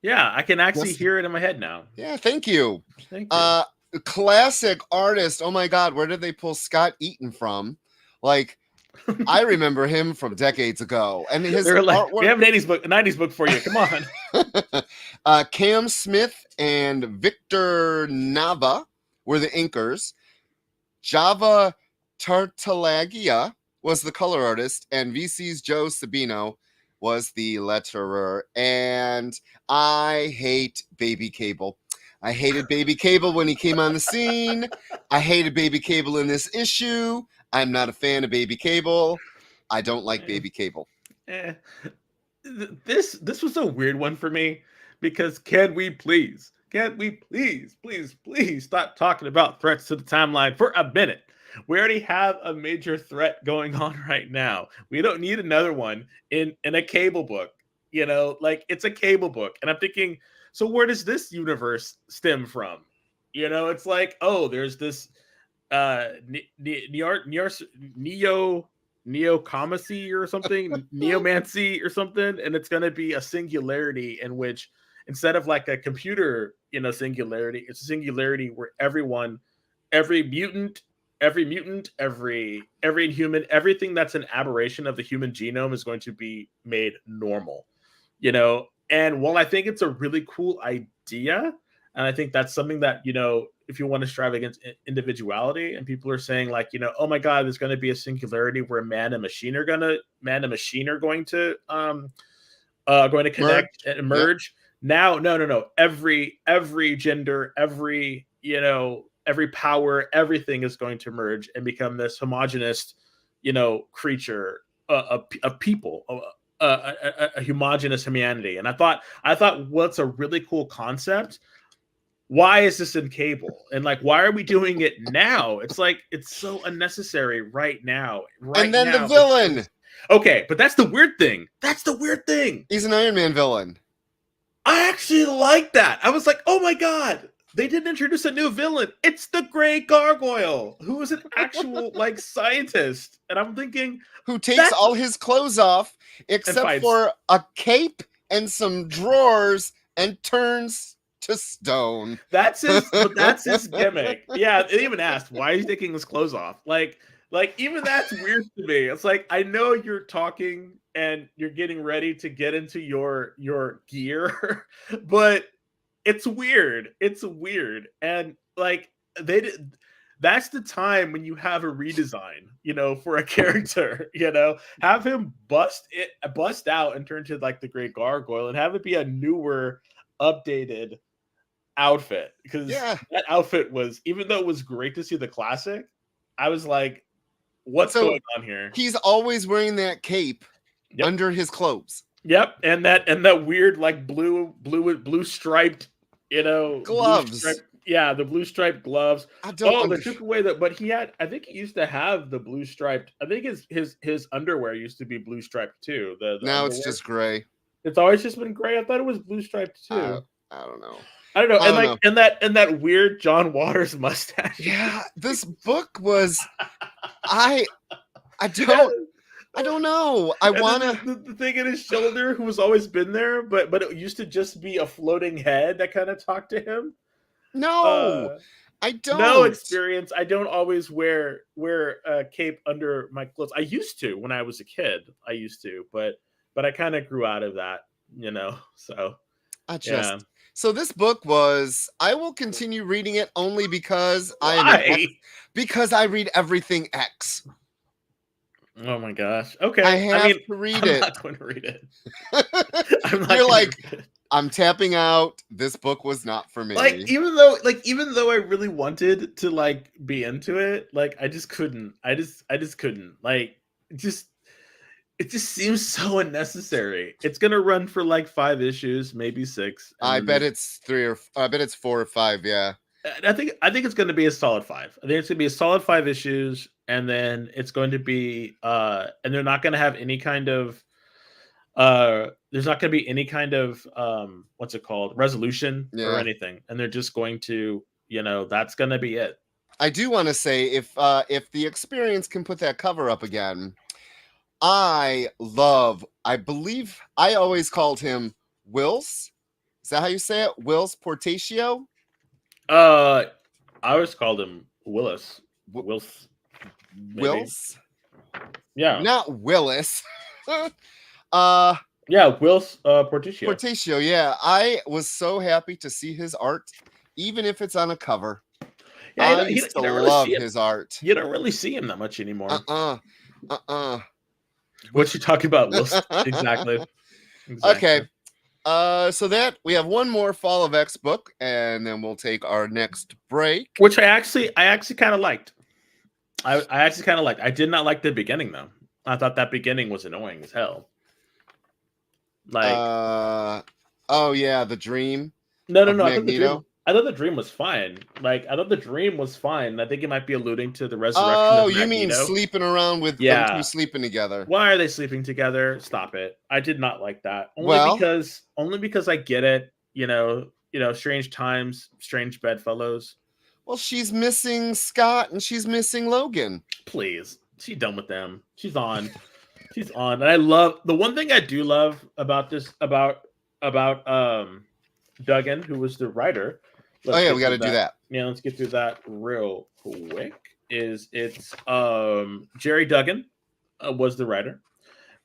Yeah, I can actually hear it in my head now. Yeah, thank you. Thank you. Classic artist. Oh my God, where did they pull Scott Eaton from? Like, I remember him from decades ago. And his artwork. We have an 90s book for you. Come on. Cam Smith and Victor Nava were the inkers. Java Tartalagia was the color artist, and VC's Joe Sabino was the letterer. And I hate Baby Cable. I hated Baby Cable when he came on the scene. I hated Baby Cable in this issue. I'm not a fan of Baby Cable. I don't like Baby Cable. This was a weird one for me, because can we please stop talking about threats to the timeline for a minute? We already have a major threat going on right now. We don't need another one in a Cable book. It's a Cable book. And I'm thinking, so where does this universe stem from? It's like, oh, there's this neocomacy or something, neomancy or something, and it's going to be a singularity in which, instead of like a computer, singularity, it's a singularity where every mutant, every inhuman, everything that's an aberration of the human genome is going to be made normal. And while I think it's a really cool idea, and I think that's something that, if you want to strive against individuality, and people are saying like, oh my God, there's going to be a singularity where man and machine are going to connect and merge. Now, no. Every gender, every power, everything is going to merge and become this homogenous, creature a people, a homogenous humanity. And I thought, what's a really cool concept? Why is this in Cable? And like, why are we doing it now? It's like, it's so unnecessary right now. And then the villain. Okay, but that's the weird thing. He's an Iron Man villain. I actually like that. I was like, oh my god, they didn't introduce a new villain. It's the Gray Gargoyle, who is an actual like scientist. And I'm thinking, who takes all his clothes off except for a cape and some drawers and turns to stone. That's his gimmick. Yeah, they even asked, why is he taking his clothes off? Like even that's weird to me. It's like, I know you're talking and you're getting ready to get into your gear, but it's weird. And like, that's the time when you have a redesign, for a character, have him bust out and turn to like the Great Gargoyle and have it be a newer, updated outfit. Because that outfit was, even though it was great to see the classic, I was like, what's going on here? He's always wearing that cape under his clothes. Yep. And that weird like blue striped, gloves. The blue striped gloves. They took away that, but I think he used to have the blue striped. I think his underwear used to be blue striped too. The now underwear. It's just gray. It's always just been gray. I thought it was blue striped too. I don't know. And that weird John Waters mustache. Yeah, this book was I don't know. I want the thing in his shoulder who has always been there, but it used to just be a floating head that kind of talked to him. No, I don't. No experience. I don't always wear a cape under my clothes. I used to when I was a kid. But I kind of grew out of that, So So this book was. I will continue reading it only because because I read everything X. Oh my gosh! Okay, I have to read it. I'm not going to read it. You're like, I'm tapping out. This book was not for me. Like even though I really wanted to like be into it, like I just couldn't. I just couldn't. Like it just seems so unnecessary. It's gonna run for like 5 issues, maybe 6. I bet it's 4 or 5. Yeah. I think it's going to be a solid 5. I think it's going to be a solid 5 issues, and then it's going to be and they're not going to have any kind of there's not going to be any kind of what's it called, resolution or anything, and they're just going to that's going to be it. I do want to say if the Experience can put that cover up again, I believe I always called him Wills. Is that how you say it? Wills Portatio? I always called him Willis. Wills. Yeah. Not Willis. Yeah, Wills Portatio. Portatio, yeah. I was so happy to see his art, even if it's on a cover. Yeah, I used to love his art. You don't really see him that much anymore. What you talking about, Wills? Exactly. Okay. So that we have one more Fall of X book, and then we'll take our next break. Which I actually kind of liked. I actually kind of liked. I did not like the beginning though. I thought that beginning was annoying as hell. Like, oh yeah, the dream. No. I thought the dream was fine. Like, I thought the dream was fine. I think it might be alluding to the resurrection. Oh, of you mean sleeping around with them two sleeping together? Why are they sleeping together? Stop it! I did not like that. Only because I get it. Strange times, strange bedfellows. Well, she's missing Scott and she's missing Logan. Please, she's done with them. She's on. She's on. And I love the one thing I do love about this about Duggan, who was the writer. We got to do that. Yeah, let's get through that real quick. It's Jerry Duggan was the writer.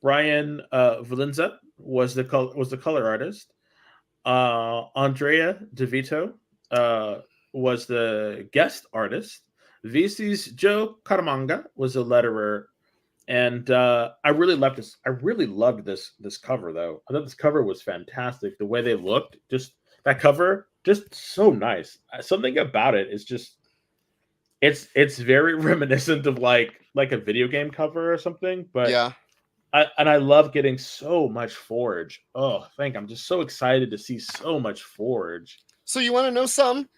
Brian Valenza was the color artist. Andrea DeVito was the guest artist. VC's Joe Caramanga was the letterer. And I really loved this. I really loved this cover, though. I thought this cover was fantastic. The way they looked, just that cover, just so nice. Something about it is just, it's very reminiscent of like a video game cover or something. But I love getting so much Forge. Oh, I'm just so excited to see so much Forge. So you want to know something?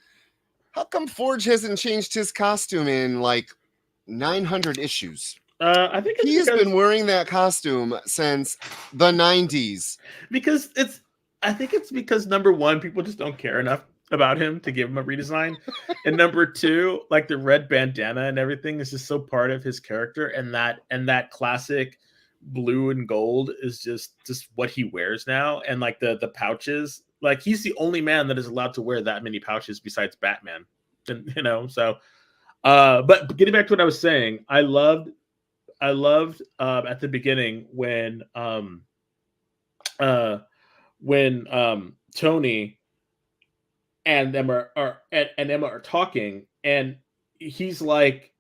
How come Forge hasn't changed his costume in like 900 issues? I think it's He has because been wearing that costume since the 90s. because it's I think it's because number one, people just don't care enough about him to give him a redesign, and number two, like the red bandana and everything is just so part of his character, and that classic blue and gold is just what he wears now, and like the pouches, like he's the only man that is allowed to wear that many pouches besides Batman, and so. But getting back to what I was saying, I loved at the beginning when Tony and Emma are talking, and he's like,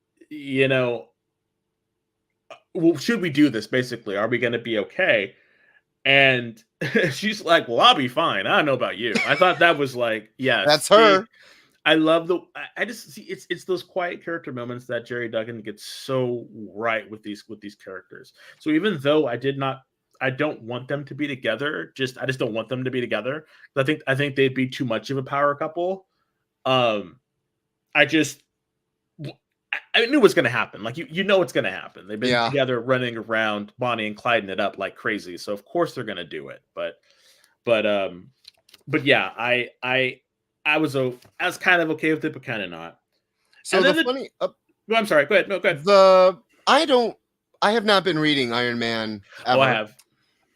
well, should we do this? Basically, are we going to be okay? And she's like, well, I'll be fine. I don't know about you. I thought that was like, yes, That's her. I love I just see it's those quiet character moments that Jerry Duggan gets so right with these characters. So even though I don't want them to be together. I just don't want them to be together. I think they'd be too much of a power couple. I just I knew what's going to happen. Like you know what's going to happen. They've been together running around, Bonnie and Clyde it up like crazy. So of course they're going to do it. But yeah, I was kind of okay with it, but kind of not. So funny. I'm sorry. Go ahead. No, go ahead. I have not been reading Iron Man ever. Oh, I have.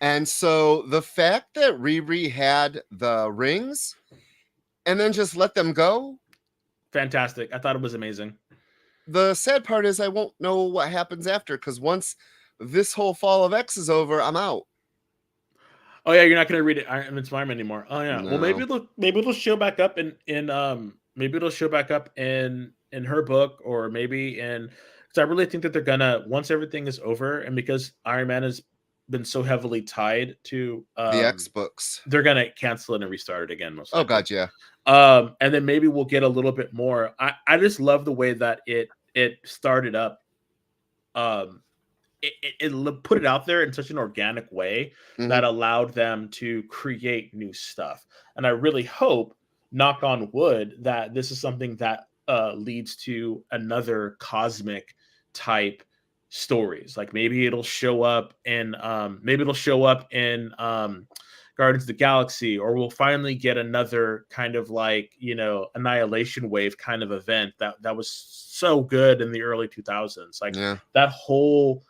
And so the fact that Riri had the rings and then just let them go. Fantastic. I thought it was amazing. The sad part is I won't know what happens after, because once this whole Fall of X is over, I'm out. Oh yeah, you're not gonna read it Iron Man's Fireman anymore. Oh yeah. No. Well, maybe it'll show back up in maybe it'll show back up in her book, or maybe because I really think that they're gonna, once everything is over, and because Iron Man has been so heavily tied to the X books, they're gonna cancel it and restart it again. Most likely. Oh god, yeah. And then maybe we'll get a little bit more. I just love the way that it started up. It put it out there in such an organic way that allowed them to create new stuff. And I really hope, knock on wood, that this is something that leads to another cosmic type stories. Like maybe it'll show up in Guardians of the Galaxy, or we'll finally get another kind of like, Annihilation Wave kind of event that was so good in the early 2000s. Like that whole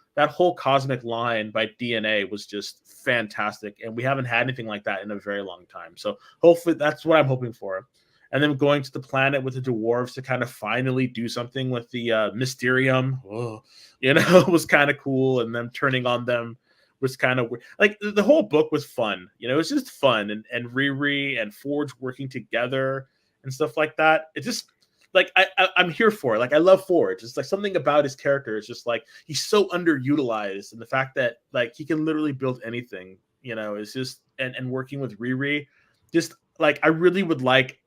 cosmic line by DNA was just fantastic, and we haven't had anything like that in a very long time. So hopefully that's what I'm hoping for. And then going to the planet with the dwarves to kind of finally do something with the Mysterium, was kind of cool. And them turning on them was kind of weird. Like the whole book was fun. It was just fun, and Riri and Forge working together and stuff like that. It just, like, I'm here for it. Like, I love Forge. It's like something about his character is just like he's so underutilized, and the fact that like he can literally build anything, is just, and working with Riri, just like I really would like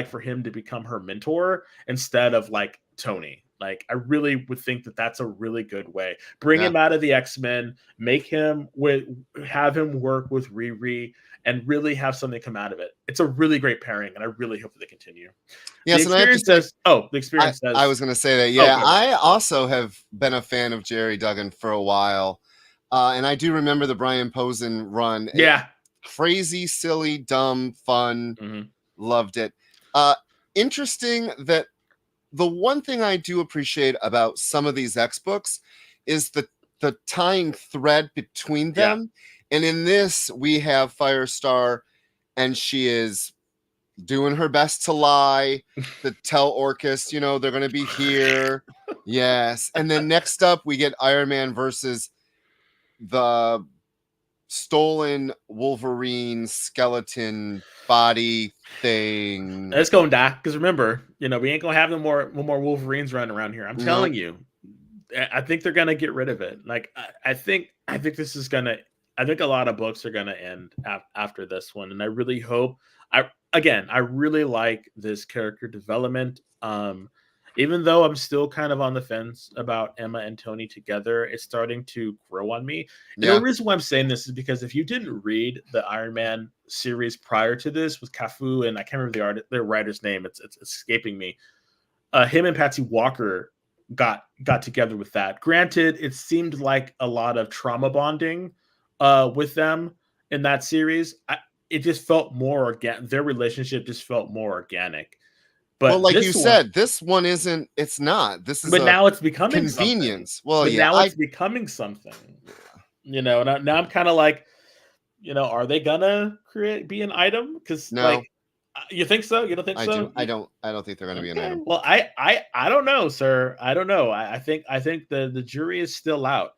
for him to become her mentor instead of like Tony. Like, I really would think that that's a really good way. Bring him out of the X-Men, have him work with Riri, and really have something come out of it. It's a really great pairing, and I really hope that they continue. Yes, the experience says. I was going to say that. Yeah, okay. I also have been a fan of Jerry Duggan for a while, and I do remember the Brian Posen run. Yeah, crazy, silly, dumb, fun. Loved it. Interesting that. The one thing I do appreciate about some of these X books is the tying thread between them. Yeah. And in this, we have Firestar, and she is doing her best to lie, to tell Orcus, they're going to be here. Yes. And then next up, we get Iron Man versus the stolen Wolverine skeleton body thing. Let's go and die, because remember, we ain't gonna have no more Wolverines running around here. I'm telling you, I think they're gonna get rid of it. Like, I think this is gonna. I think a lot of books are gonna end after this one, and I really hope. I really like this character development. Even though I'm still kind of on the fence about Emma and Tony together, it's starting to grow on me. And the reason why I'm saying this is because if you didn't read the Iron Man series prior to this with Cafu, and I can't remember the writer's name, it's escaping me. Him and Patsy Walker got together with that. Granted, it seemed like a lot of trauma bonding with them in that series. It just felt more organic. Their relationship just felt more organic. But well, like you said, this one isn't. It's not. This is. But now it's becoming convenience. Something. Well, but yeah. Now it's becoming something. Now I'm kind of like, are they gonna be an item? Because like, you think so? You don't think so? I don't think they're gonna be an item. Well, I don't know, sir. I don't know. I think the jury is still out.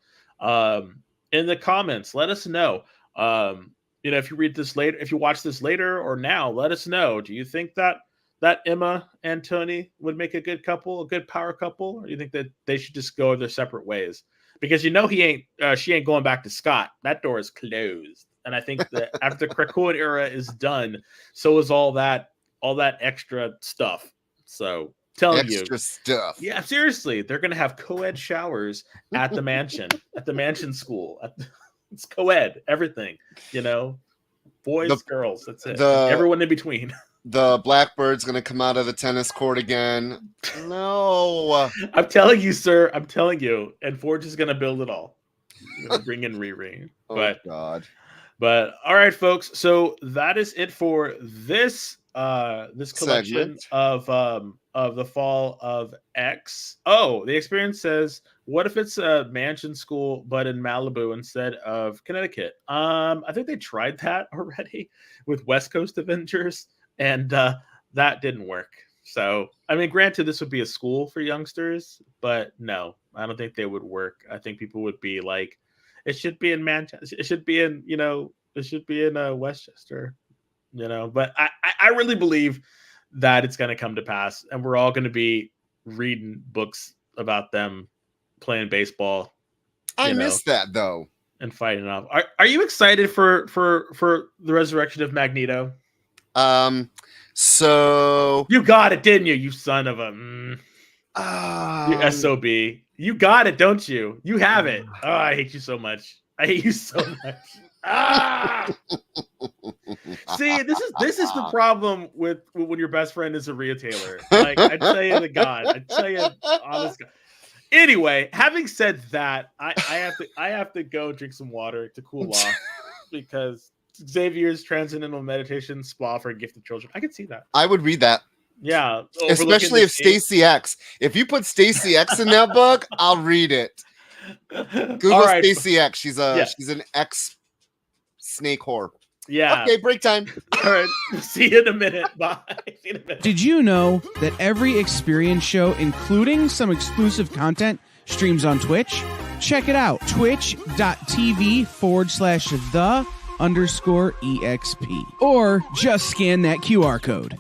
In the comments, let us know. If you read this later, if you watch this later or now, let us know. Do you think that Emma and Tony would make a good couple, a good power couple, or do you think that they should just go their separate ways? Because she ain't going back to Scott. That door is closed, and I think that after the Krakoan era is done, so is all that extra stuff. So extra stuff. Yeah, seriously, they're gonna have co-ed showers at the mansion, at the mansion school. It's co-ed, everything. Boys, girls. That's it. Everyone in between. The Blackbird's going to come out of the tennis court again. No. I'm telling you, sir. I'm telling you. And Forge is going to build it all. Bring in Riri. God. But all right, folks. So that is it for this collection of the Fall of X. Oh, the experience says, what if it's a mansion school but in Malibu instead of Connecticut? I think they tried that already with West Coast Avengers. And that didn't work. So, I mean, granted, this would be a school for youngsters, but no, I don't think they would work. I think people would be like, it should be in Manchester. It should be in, Westchester, But I really believe that it's going to come to pass, and we're all going to be reading books about them playing baseball. I miss that though, and fighting off. Are you excited for the resurrection of Magneto? So you got it, didn't you son of a you SOB? You got it, don't you? You have it. Oh, I hate you so much. See, this is the problem with when your best friend is a retailer. Like, I tell you the God, I tell you honest God. Anyway, having said that, I have to go drink some water to cool off because Xavier's Transcendental Meditation Spa for Gifted Children. I could see that. I would read that. Yeah. Especially if Stacy X. If you put Stacy X in that book, I'll read it. Google Stacy X. She's an ex snake whore. Yeah. Okay, break time. All right. See you in a minute. Bye. See you in a minute. Did you know that every experience show, including some exclusive content, streams on Twitch? Check it out. Twitch.tv/the_EXP. Or just scan that QR code.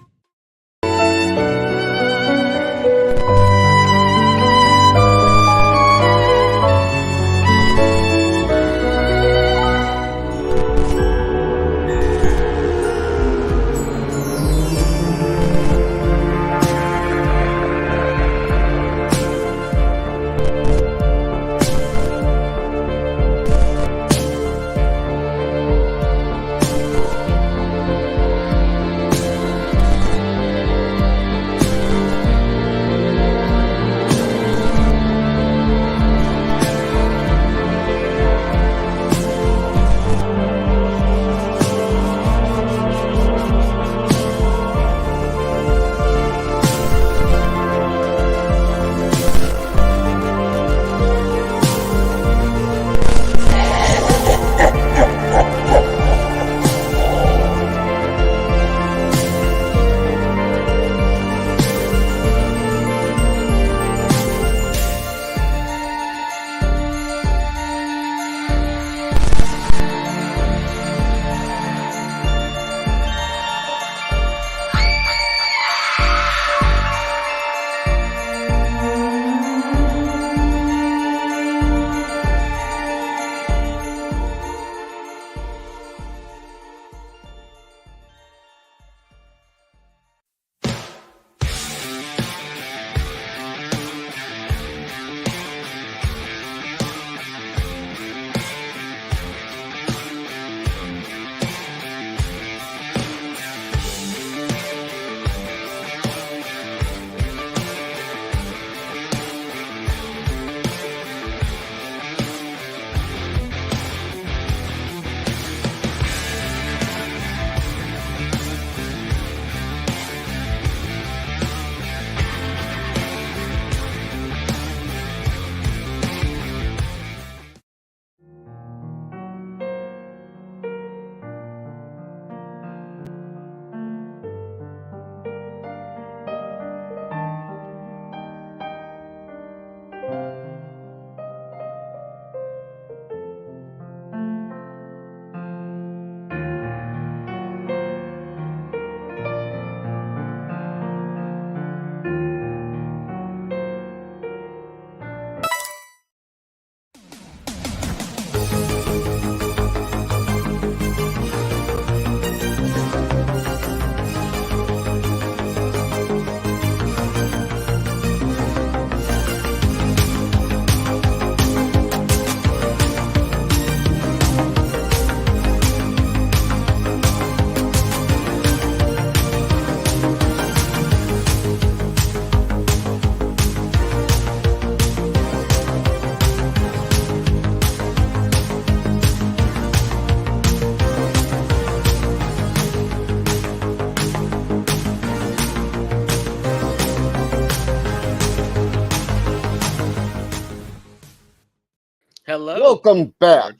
Hello. Welcome back.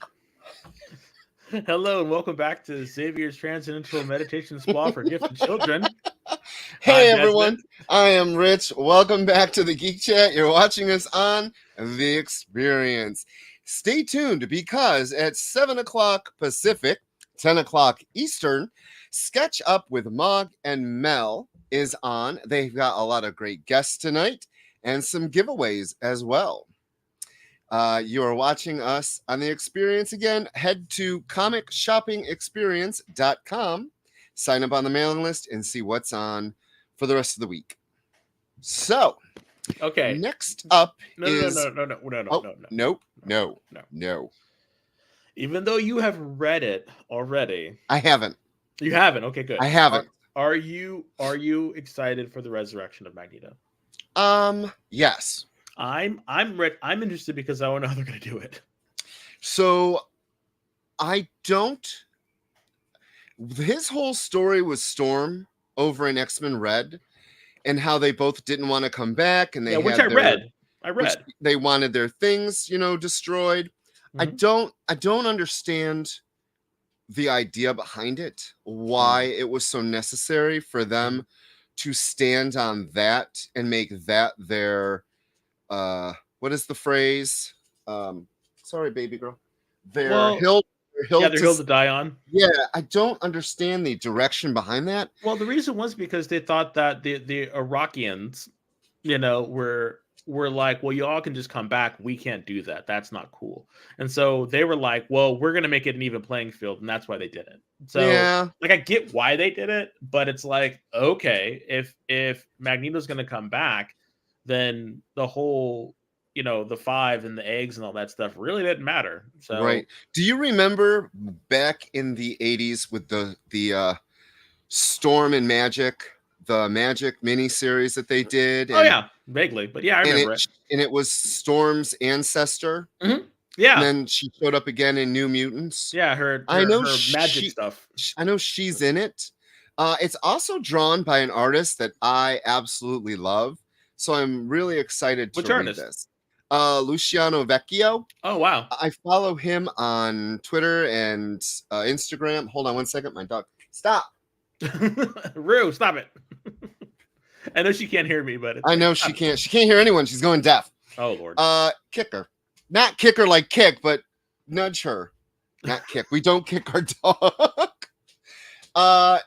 Hello, and welcome back to Xavier's Transcendental Meditation Spa for Gifted Children. Hey I'm everyone, Desmond. I am Rich. Welcome back to the Geek Chat. You're watching us on The Experience. Stay tuned because at 7 o'clock Pacific, 10 o'clock Eastern, Sketch Up with Mog and Mel is on. They've got a lot of great guests tonight and some giveaways as well. You are watching us on The Experience again. Head to comicshoppingexperience.com, sign up on the mailing list, and see what's on for the rest of the week. So, Okay. next up No. Even though you have read it already, I haven't. you haven't. Okay, good. I haven't. Are you excited for the resurrection of Magneto? Yes. I'm interested because I want to know how they're going to do it. So, I don't. His whole story was Storm over in X-Men Red, and how they both didn't want to come back, and they which had I read. They wanted their things, destroyed. Mhm. I don't understand the idea behind it, why it was so necessary for them to stand on that and make that their what is the phrase? Sorry, baby girl. Their hill to die on. Yeah, I don't understand the direction behind that. Well, the reason was because they thought that the Iraqians, were like, well, you all can just come back. We can't do that. That's not cool. And so they were like, well, we're going to make it an even playing field. And that's why they did it. So Yeah. I get why they did it, but it's like, okay, if Magneto's going to come back, then the whole, the 5 and the eggs and all that stuff really didn't matter. So Right. Do you remember back in the 80s with the Storm and Magic, the Magic miniseries that they did? Oh yeah, vaguely, but yeah, I remember it. And it was Storm's ancestor. Mm-hmm. Yeah. And then she showed up again in New Mutants. Yeah, her magic stuff. I know she's in it. It's also drawn by an artist that I absolutely love. So I'm really excited to read this. Luciano Vecchio. Oh, wow. I follow him on Twitter and Instagram. Hold on one second. My dog. Stop. Rue, stop it. I know she can't hear me, but I know she can't. She can't hear anyone. She's going deaf. Oh, Lord. Kick her. Not kick her like kick, but nudge her. Not kick. We don't kick our dog.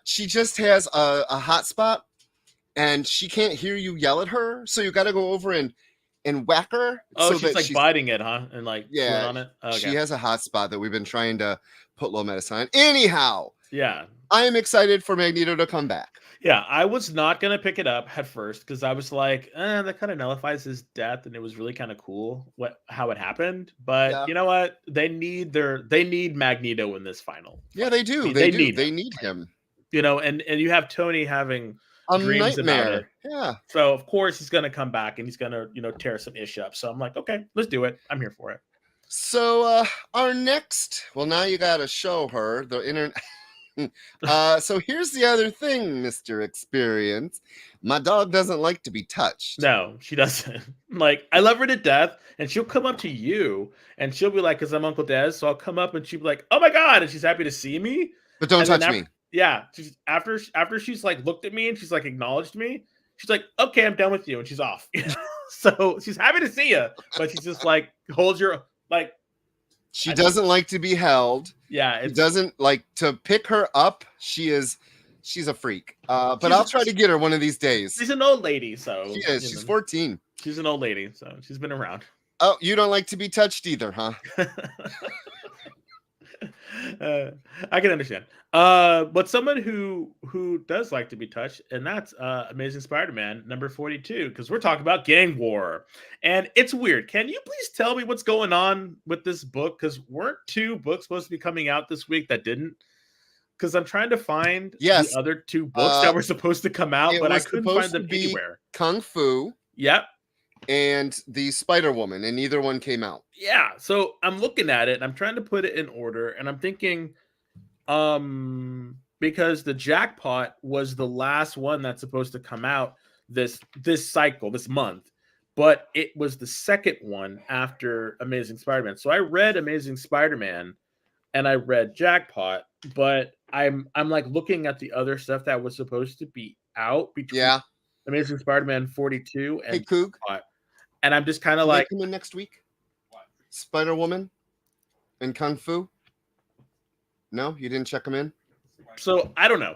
She just has a hot spot, and she can't hear you yell at her. So you got to go over and whack her. Oh, so she's biting it, huh? And on it. Okay. She has a hot spot that we've been trying to put a little medicine on. Anyhow, yeah, I am excited for Magneto to come back. Yeah, I was not gonna pick it up at first because I was like, that kind of nullifies his death, and it was really kind of cool how it happened. But you know what? They need Magneto in this final. Yeah, they do. They need him. And you have Tony having dreams nightmare. About it. Yeah. So of course he's gonna come back and he's gonna tear some ish up. So I'm like, okay, let's do it. I'm here for it. So our next, well, now you gotta show her the internet. So here's the other thing, Mr. Experience. My dog doesn't like to be touched. No, she doesn't. I love her to death, and she'll come up to you and she'll be like, because I'm Uncle Des, so I'll come up and she'll be like, oh my God, and she's happy to see me. But don't touch me. Yeah. She's after she's looked at me and she's acknowledged me, she's like, okay, I'm done with you, and she's off. So she's happy to see you, but she's just holds your She doesn't like to be held. Yeah, it doesn't like to pick her up. She's a freak. But I'll try to get her one of these days. She's an old lady, so she is. She's 14. She's an old lady, so she's been around. Oh, you don't like to be touched either, huh? I can understand. But someone who does like to be touched, and that's Amazing Spider-Man number 42, because we're talking about gang war, and it's weird. Can you please tell me what's going on with this book? Because weren't 2 books supposed to be coming out this week that didn't? Because I'm trying to find the other 2 books that were supposed to come out, but I couldn't find them anywhere. Kung Fu. Yep. And the Spider-Woman, and neither one came out. Yeah, so I'm looking at it, and I'm trying to put it in order, and I'm thinking, because the Jackpot was the last one that's supposed to come out this cycle, this month, but it was the second one after Amazing Spider-Man. So I read Amazing Spider-Man and I read Jackpot, but I'm like looking at the other stuff that was supposed to be out between Yeah. Amazing Spider-Man 42 Hey, and Coog, Jackpot, and I'm just kind of can they like, come in next week? Spider-Woman and Kung Fu? No, you didn't check them in? so I don't know.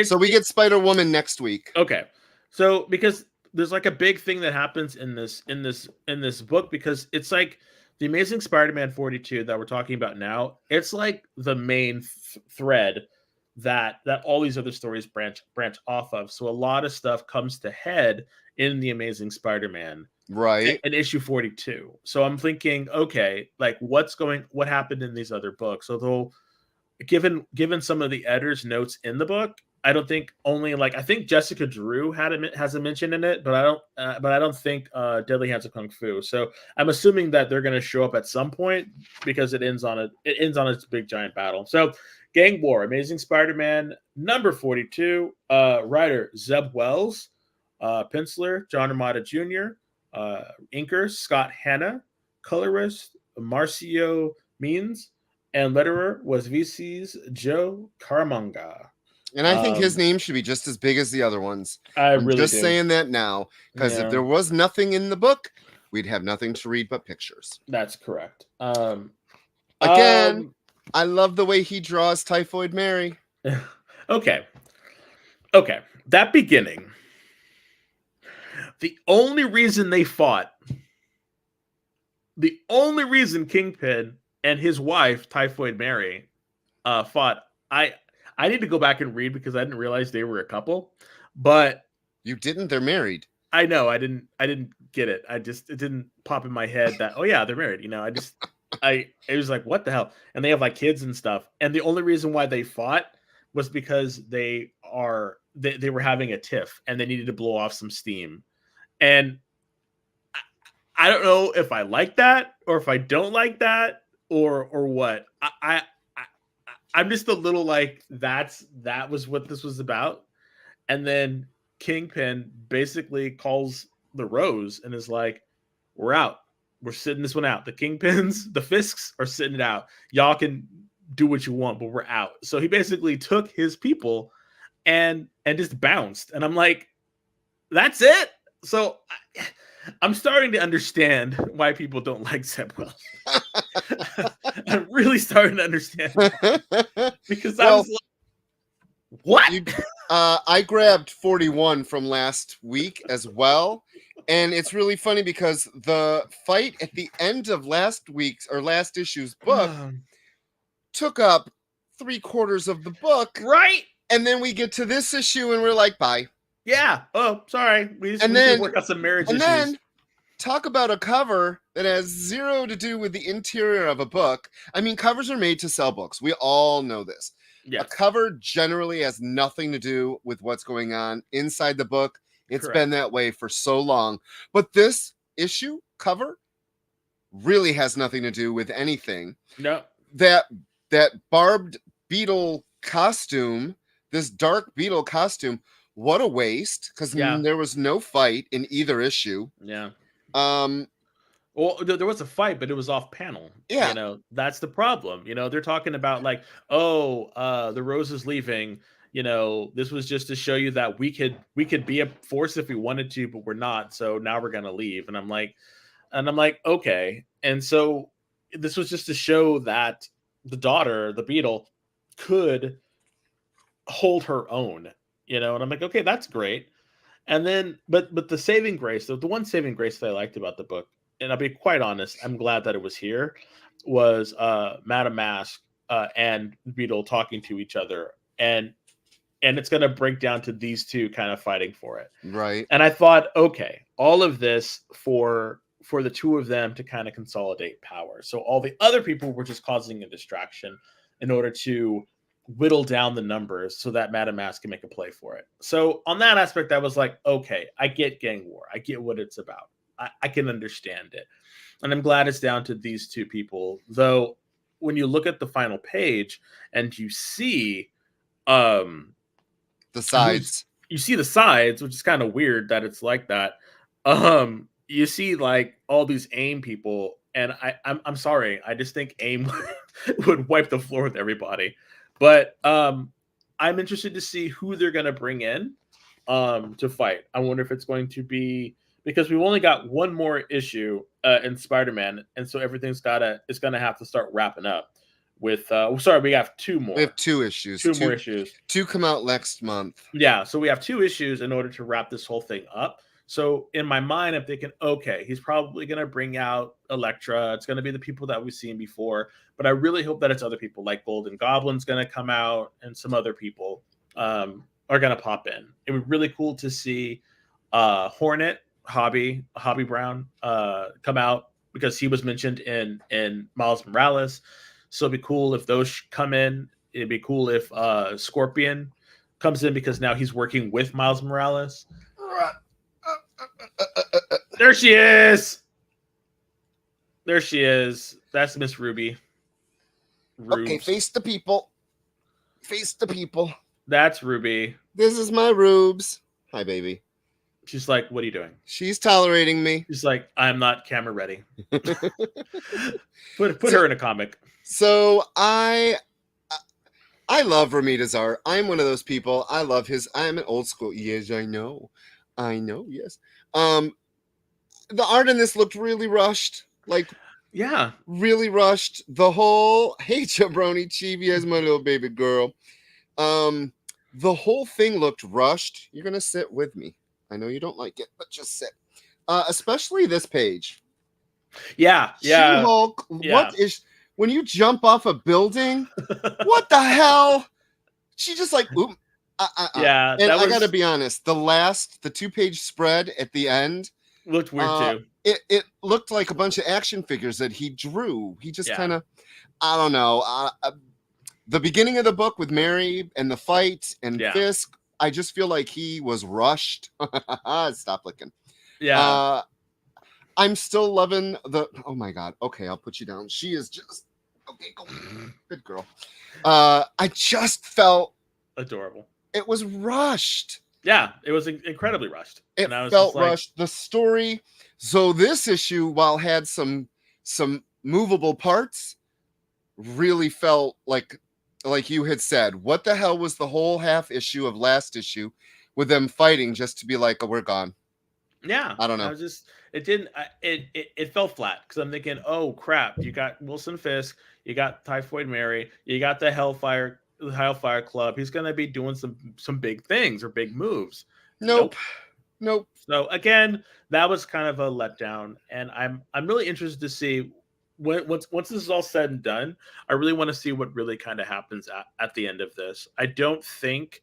So we get Spider-Woman next week. Okay. So because there's like a big thing that happens in this book, because it's like the Amazing Spider-Man 42 that we're talking about now, it's like the main thread that all these other stories branch off of. So a lot of stuff comes to head in the Amazing Spider-Man Right. in issue 42. So I'm thinking, okay, like what happened in these other books? Although given some of the editor's notes in the book, I don't think only like I think Jessica Drew has a mention in it, but I don't think Deadly Hands of Kung Fu. So I'm assuming that they're going to show up at some point because it ends on its big giant battle. So Gang War, Amazing Spider-Man number 42, writer Zeb Wells, penciler John Romita Jr., inker Scott Hanna, colorist Marcio Means, and letterer was VC's Joe Caramanga. And I think his name should be just as big as the other ones. I'm really just saying that now, because if there was nothing in the book, we'd have nothing to read but pictures. That's correct. Again, I love the way he draws Typhoid Mary. Okay. That beginning. The only reason they fought, the only reason Kingpin and his wife, Typhoid Mary, fought, I need to go back and read because I didn't realize they were a couple. But you didn't? They're married. I know. I didn't get it. It didn't pop in my head that, oh yeah, they're married. You know, it was like, what the hell? And they have like kids and stuff. And the only reason why they fought was because they were having a tiff and they needed to blow off some steam. And I don't know if I like that or if I don't like that or what. I'm just a little like that was what this was about. And then Kingpin basically calls the Rose and is like, we're out. We're sitting this one out. The Kingpins, the Fisks are sitting it out. Y'all can do what you want, but we're out. So he basically took his people and just bounced. And I'm like, that's it? So I'm starting to understand why people don't like Zeb Wells. I'm really starting to understand because I was like, what? I grabbed 41 from last week as well. And it's really funny because the fight at the end of last issue's book took up 3/4 of the book. Right. And then we get to this issue and we're like, bye. Yeah. Oh, sorry. We just work out some marriage issues. Then talk about a cover that has zero to do with the interior of a book. I mean, covers are made to sell books. We all know this. Yes. A cover generally has nothing to do with what's going on inside the book. It's been that way for so long. But this issue cover really has nothing to do with anything. No. That barbed beetle costume, this dark beetle costume, what a waste, because there was no fight in either issue. Yeah. Well, there was a fight, but it was off panel. Yeah. You know, that's the problem. You know, they're talking about like, the Rose is leaving. You know, this was just to show you that we could be a force if we wanted to, but we're not. So now we're going to leave. And I'm like, okay. And so this was just to show that the daughter, the Beetle, could hold her own, you know? And I'm like, okay, that's great. And then, but the saving grace, the one saving grace that I liked about the book, and I'll be quite honest, I'm glad that it was here, was Madame Mask and Beetle talking to each other. And it's going to break down to these two kind of fighting for it. Right. And I thought, okay, all of this for the two of them to kind of consolidate power. So all the other people were just causing a distraction in order to whittle down the numbers so that Madame Mask can make a play for it. So on that aspect, I was like, okay, I get Gang War. I get what it's about. I can understand it. And I'm glad it's down to these two people. Though when you look at the final page and you see the sides, you see the sides, which is kind of weird that it's like that. you see like all these AIM people, and I'm sorry, I just think AIM would wipe the floor with everybody. But I'm interested to see who they're going to bring in to fight. I wonder if it's going to be, because we've only got one more issue in Spider-Man, and so everything's going to have to start wrapping up with. Sorry, we have two more. We have 2 issues. Two more issues. 2 come out next month. Yeah, so we have 2 issues in order to wrap this whole thing up. So in my mind, I'm thinking, okay, he's probably going to bring out Elektra. It's going to be the people that we've seen before, but I really hope that it's other people, like Golden Goblin's going to come out, and some other people are going to pop in. It would be really cool to see Hornet, Hobby Brown come out, because he was mentioned in Miles Morales. So it'd be cool if those come in. It'd be cool if Scorpion comes in, because now he's working with Miles Morales. There she is. There she is. That's Miss Ruby. Okay, face the people. Face the people. That's Ruby. This is my Rubes. Hi, baby. She's like, what are you doing? She's tolerating me. She's like, I'm not camera ready. Put her in a comic. So I love Ramita's art. I'm one of those people. I love his. I'm an old school. Yes, I know. Yes. The art in this looked really rushed. Like, yeah, really rushed. The whole, hey, Jabroni Chibi as my little baby girl. The whole thing looked rushed. You're gonna sit with me. I know you don't like it, but just sit. Especially this page. Yeah. She-Hulk, yeah. What is when you jump off a building? What the hell? She just like, oop. Yeah, and I gotta be honest, the 2-page spread at the end looked weird too. It looked like a bunch of action figures that he drew. He just kind of, I don't know. The beginning of the book with Mary and the fight and Fisk, I just feel like he was rushed. Stop looking. Yeah. I'm still loving the. Oh my god. Okay, I'll put you down. She is just okay. Go, good girl. I just felt adorable. It was rushed. Yeah, it was incredibly rushed. It felt rushed. The story. So this issue, while had some movable parts, really felt like you had said, what the hell was the whole half issue of last issue with them fighting just to be like, oh, we're gone. Yeah, I don't know. It fell flat, because I'm thinking, oh crap, you got Wilson Fisk, you got Typhoid Mary, you got the Hellfire Club. He's going to be doing some big things or big moves. Nope. So again, that was kind of a letdown, and I'm really interested to see once this is all said and done. I really want to see what really kind of happens at the end of this. I think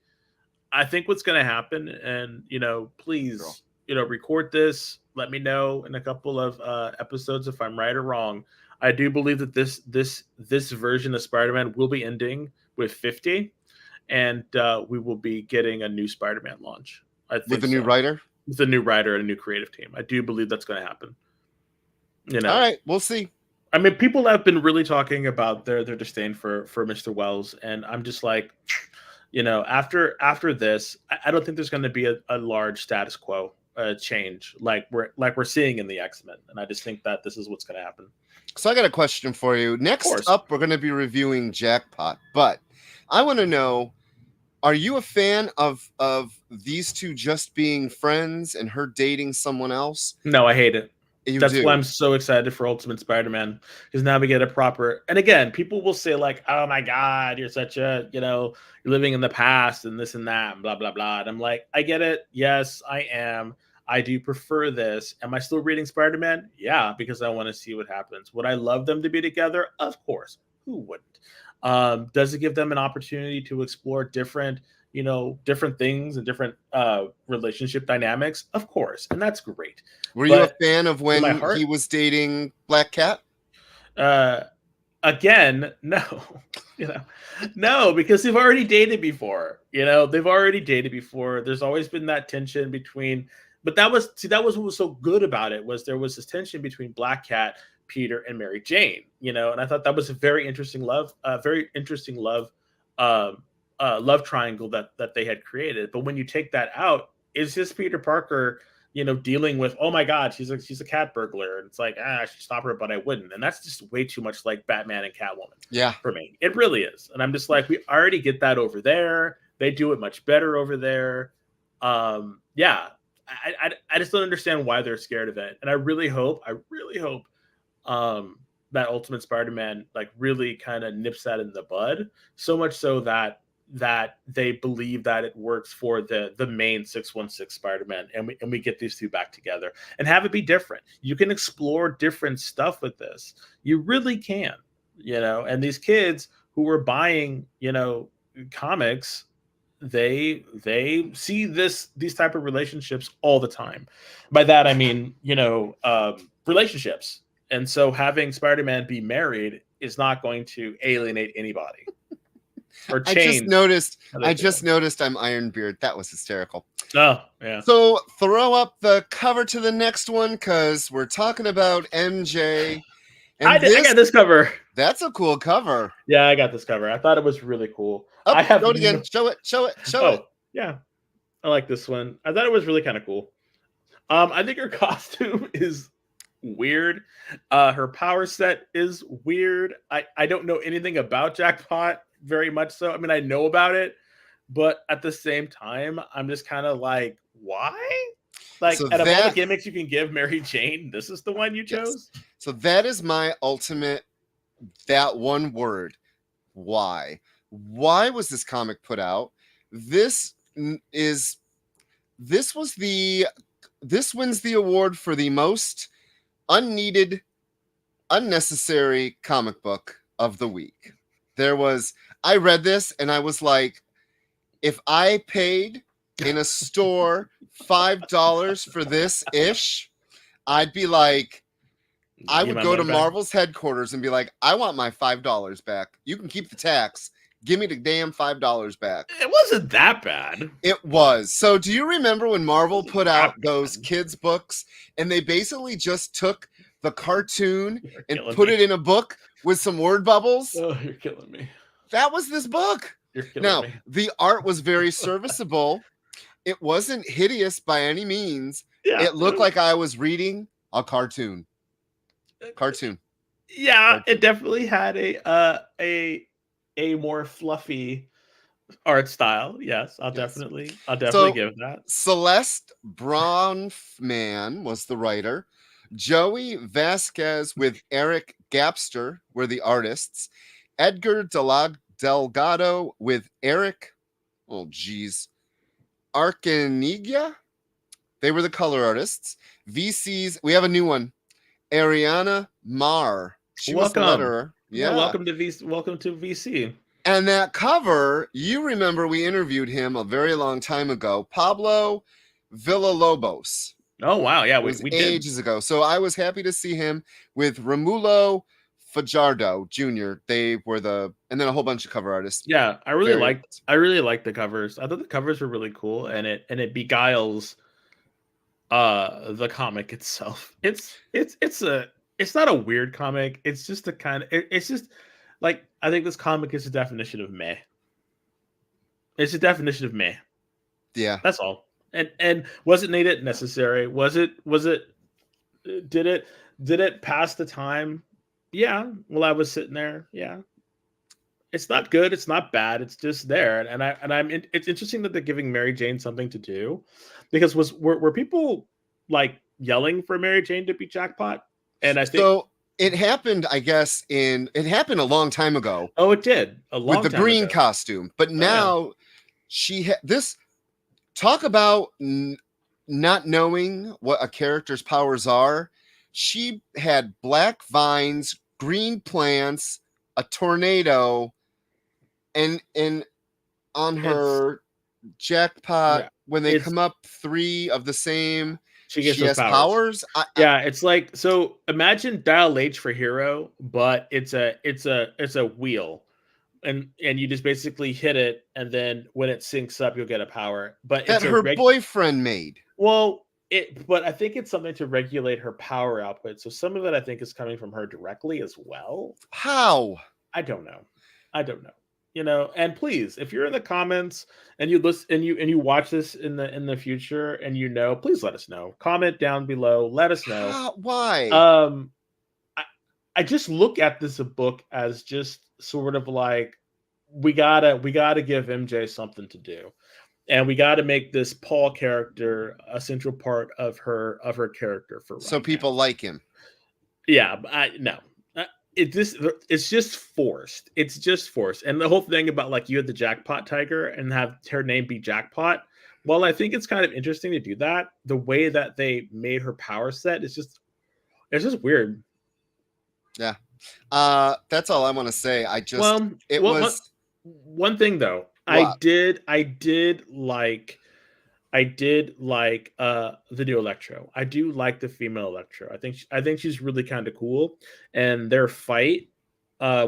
what's going to happen, and please, record this. Let me know in a couple of episodes if I'm right or wrong. I do believe that this version of Spider-Man will be ending with 50, and we will be getting a new Spider-Man launch. With a new writer? With a new writer and a new creative team. I do believe that's going to happen. All right, we'll see. I mean, people have been really talking about their disdain for Mr. Wells, and I'm just like, after this, I don't think there's going to be a large status quo change like we're seeing in the X-Men, and I just think that this is what's going to happen. So I got a question for you. Next up, we're going to be reviewing Jackpot, but I want to know, are you a fan of these two just being friends and her dating someone else? No, I hate it. That's why I'm so excited for Ultimate Spider-Man, because now we get a proper. And again, people will say like, "Oh my God, you're such a you're living in the past and this and that and blah blah blah." And I'm like, I get it. Yes, I am. I do prefer this. Am I still reading Spider-Man? Yeah, because I want to see what happens. Would I love them to be together? Of course. Who wouldn't? Does it give them an opportunity to explore different things and different relationship dynamics? Of course, and that's great. Were you a fan of when he was dating Black Cat? Again, no. No, because they've already dated before. They've already dated before. There's always been that tension between. But that was what was so good about it, was there was this tension between Black Cat, Peter, and Mary Jane. And I thought that was a very interesting love triangle that they had created. But when you take that out, is this Peter Parker dealing with, oh my God, she's a cat burglar. And it's like, I should stop her, but I wouldn't. And that's just way too much like Batman and Catwoman. Yeah. For me. It really is. And I'm just like, we already get that over there. They do it much better over there. Yeah. I just don't understand why they're scared of it. And I really hope that Ultimate Spider-Man like really kind of nips that in the bud. So much so that they believe that it works for the main 616 Spider-Man, and we get these two back together and have it be different. You can explore different stuff with this. You really can, and these kids who were buying, comics, they see these type of relationships all the time. By that I mean, relationships. And so having Spider-Man be married is not going to alienate anybody. Or change. I just noticed I'm Ironbeard. That was hysterical. Oh, yeah. So throw up the cover to the next one, because we're talking about MJ. And I got this cover. That's a cool cover. Yeah, I got this cover. I thought it was really cool. Oh, I have show it again. Show it. Yeah. I like this one. I thought it was really kind of cool. I think her costume is weird. Her power set is weird. I don't know anything about Jackpot very much so. I mean, I know about it, but at the same time, I'm just kind of like, why? Like, out of all the gimmicks you can give Mary Jane, this is the one you chose? Yes. So that is my ultimate, that one word. Why? Why was this comic put out? This wins the award for the most unneeded, unnecessary comic book of the week. I read this and I was like, if I paid in a store $5 for this ish, I'd be like, I would go to Marvel's headquarters and be like, I want my $5 back. You can keep the tax. Give me the damn $5 back. It wasn't that bad. It was. So do you remember when Marvel put out those kids' books and they basically just took the cartoon and put it in a book with some word bubbles? Oh, you're killing me. That was this book. Now, the art was very serviceable. It wasn't hideous by any means. Yeah, it looked like I was reading a cartoon. Yeah, it definitely had a more fluffy art style. Yes, I'll definitely give that. Celeste Bronfman was the writer. Joey Vasquez with Eric Gapster were the artists. Edgar Delgado with Eric, Arcanigia. They were the color artists. VCs, we have a new one. Ariana Marr. She was the letterer. Yeah, welcome to VC. And that cover, you remember we interviewed him a very long time ago. Pablo Villalobos. Oh, wow. Yeah, we did. Ages ago. So I was happy to see him with Romulo Fajardo Jr. They were and then a whole bunch of cover artists. Yeah, I really liked the covers. I thought the covers were really cool, and it beguiles the comic itself. It's not a weird comic. It's just it's just like, I think this comic is a definition of meh. It's a definition of meh. Yeah. That's all. And was it needed? Necessary? Did it pass the time? Yeah. Well, I was sitting there. Yeah. It's not good. It's not bad. It's just there. And it's interesting that they're giving Mary Jane something to do, because were people like yelling for Mary Jane to be Jackpot? And I think so. It happened, I guess, it happened a long time ago. Oh, it did. With the green costume. But now talk about not knowing what a character's powers are. She had black vines, green plants, a tornado, and on her Jackpot, when they come up 3 of the same, she has powers. It's like, so imagine Dial H for Hero, but it's a wheel, and you just basically hit it, and then when it syncs up, you'll get a power. But that her boyfriend made. Well, but I think it's something to regulate her power output. So some of it, I think, is coming from her directly as well. How? I don't know. And please, if you're in the comments and you listen and you watch this in the future, and please let us know. Comment down below. Let us know. Why? I just look at this book as just sort of like we gotta give MJ something to do, and we gotta make this Paul character a central part of her character for so right people now. like him. Yeah, no. It's just forced. It's just forced. And the whole thing about like you had the Jackpot Tiger and have her name be Jackpot. Well, I think it's kind of interesting to do that. The way that they made her power set is just weird. Yeah. That's all I want to say. One thing though. What? I did like the new Electro. I do like the female Electro. I think she's really kind of cool. And their fight,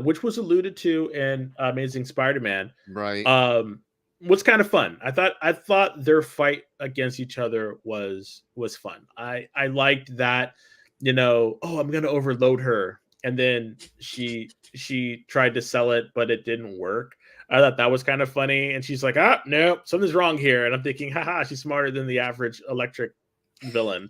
which was alluded to in Amazing Spider-Man, right, was kind of fun. I thought their fight against each other was fun. I liked that, oh, I'm gonna overload her, and then she tried to sell it, but it didn't work. I thought that was kind of funny. And she's like, no, something's wrong here. And I'm thinking, haha, she's smarter than the average electric villain.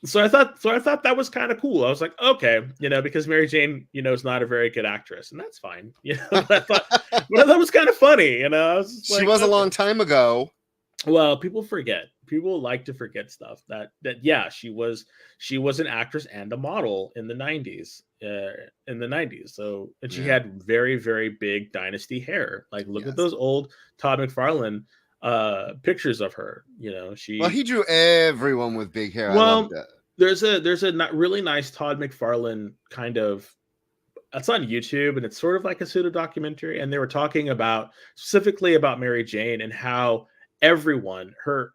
So I thought that was kind of cool. I was like, okay, because Mary Jane, is not a very good actress, and that's fine. But I thought that was kind of funny. She was a long time ago. Well, people forget. People like to forget stuff that yeah, she was an actress and a model in the 90s. So, and she had very, very big dynasty hair. Like, look at those old Todd McFarlane pictures of her. He drew everyone with big hair. Well, I love that. There's a really nice Todd McFarlane kind of. It's on YouTube, and it's sort of like a pseudo documentary. And they were talking specifically about Mary Jane and how everyone, her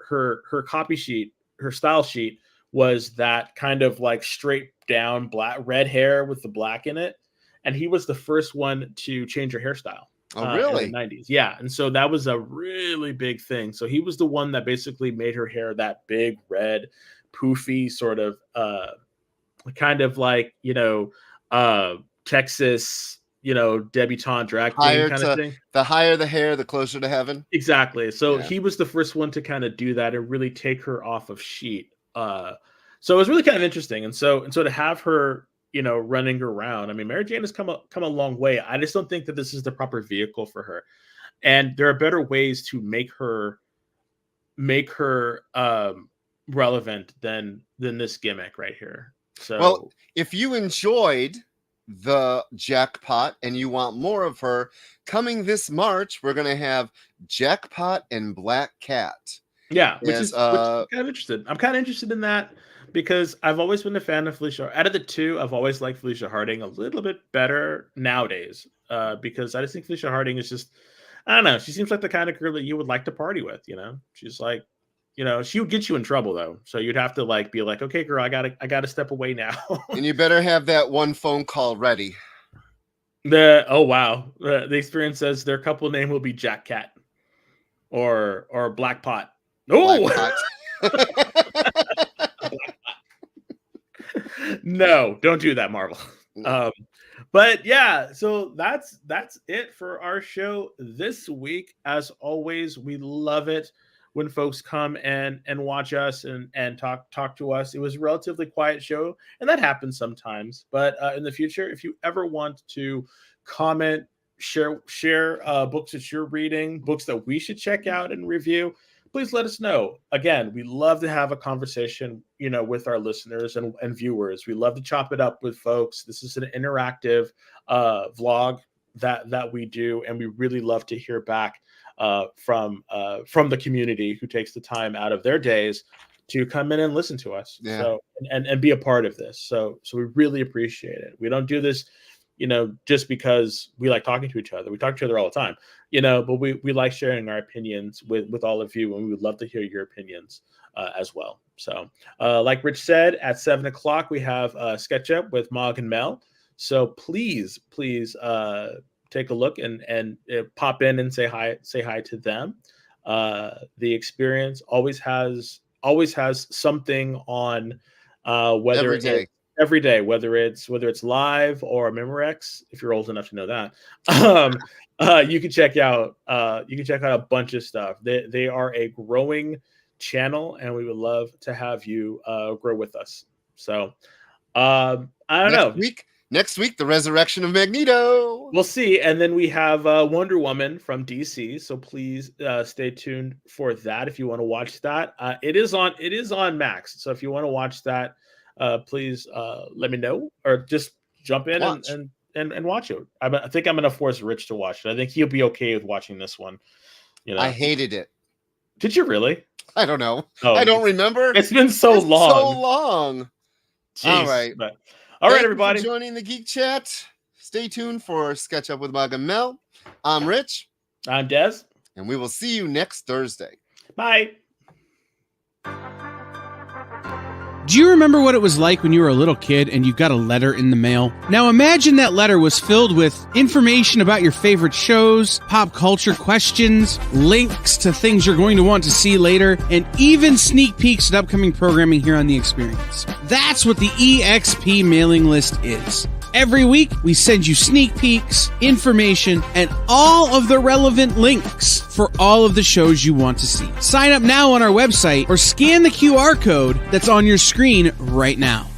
copy sheet, her style sheet was that kind of like straight down red hair with the black in it. And he was the first one to change her hairstyle. Oh, really? In the 90s. Yeah. And so that was a really big thing. So he was the one that basically made her hair that big, red, poofy sort of kind of like, Texas, debutante drag queen kind of thing. The higher the hair, the closer to heaven. Exactly. So he was the first one to kind of do that and really take her off of sheet. So it was really kind of interesting. And so to have her, running around, I mean, Mary Jane has come a long way. I just don't think that this is the proper vehicle for her. And there are better ways to make her relevant than this gimmick right here. So, well, if you enjoyed the Jackpot and you want more of her, coming this March, we're going to have Jackpot and Black Cat. Yeah, which is kind of interested. I'm kind of interested in that because I've always been a fan of Felicia. Out of the two, I've always liked Felicia Harding a little bit better nowadays because I just think Felicia Harding is just, I don't know, she seems like the kind of girl that you would like to party with, She's like, she would get you in trouble though. So you'd have to like be like, okay, girl, I gotta step away now. And you better have that one phone call ready. Oh wow. The experience says their couple name will be Jack Cat or Black Pot. Oh, no, don't do that, Marvel. No. But yeah, so that's it for our show this week. As always, we love it when folks come and watch us and talk to us. It was a relatively quiet show, and that happens sometimes. But in the future, if you ever want to comment, share books that you're reading, books that we should check out and review, please let us know. Again, we love to have a conversation, with our listeners and viewers. We love to chop it up with folks. This is an interactive vlog that we do, and we really love to hear back from the community who takes the time out of their days to come in and listen to us. Yeah. So and be a part of this. So we really appreciate it. We don't do this, just because we like talking to each other. We talk to each other all the time, but we like sharing our opinions with all of you, and we would love to hear your opinions as well. So like Rich said, at 7:00 we have Sketch Up with Mog and Mel. So please take a look and pop in and say hi to them. The experience always has something on, whether every day. every day, whether it's live or Memorex, if you're old enough to know that. You can check out a bunch of stuff. They are a growing channel, and we would love to have you grow with us. So I don't know. Next week, the resurrection of Magneto. We'll see. And then we have Wonder Woman from DC. So please stay tuned for that if you want to watch that. It is on Max. So if you want to watch that, please let me know, or just jump in and watch it. I think I'm going to force Rich to watch it. I think he'll be okay with watching this one. I hated it. Did you really? I don't know. I don't remember. It's been so long. Jeez. All right. All right, Thank everybody. you for joining the Geek Chat. Stay tuned for Sketch Up with Mug and Mel. I'm Rich. I'm Des. And we will see you next Thursday. Bye. Do you remember what it was like when you were a little kid and you got a letter in the mail? Now imagine that letter was filled with information about your favorite shows, pop culture questions, links to things you're going to want to see later, and even sneak peeks at upcoming programming here on The Experience. That's what the EXP mailing list is. Every week, we send you sneak peeks, information, and all of the relevant links for all of the shows you want to see. Sign up now on our website or scan the QR code that's on your screen right now.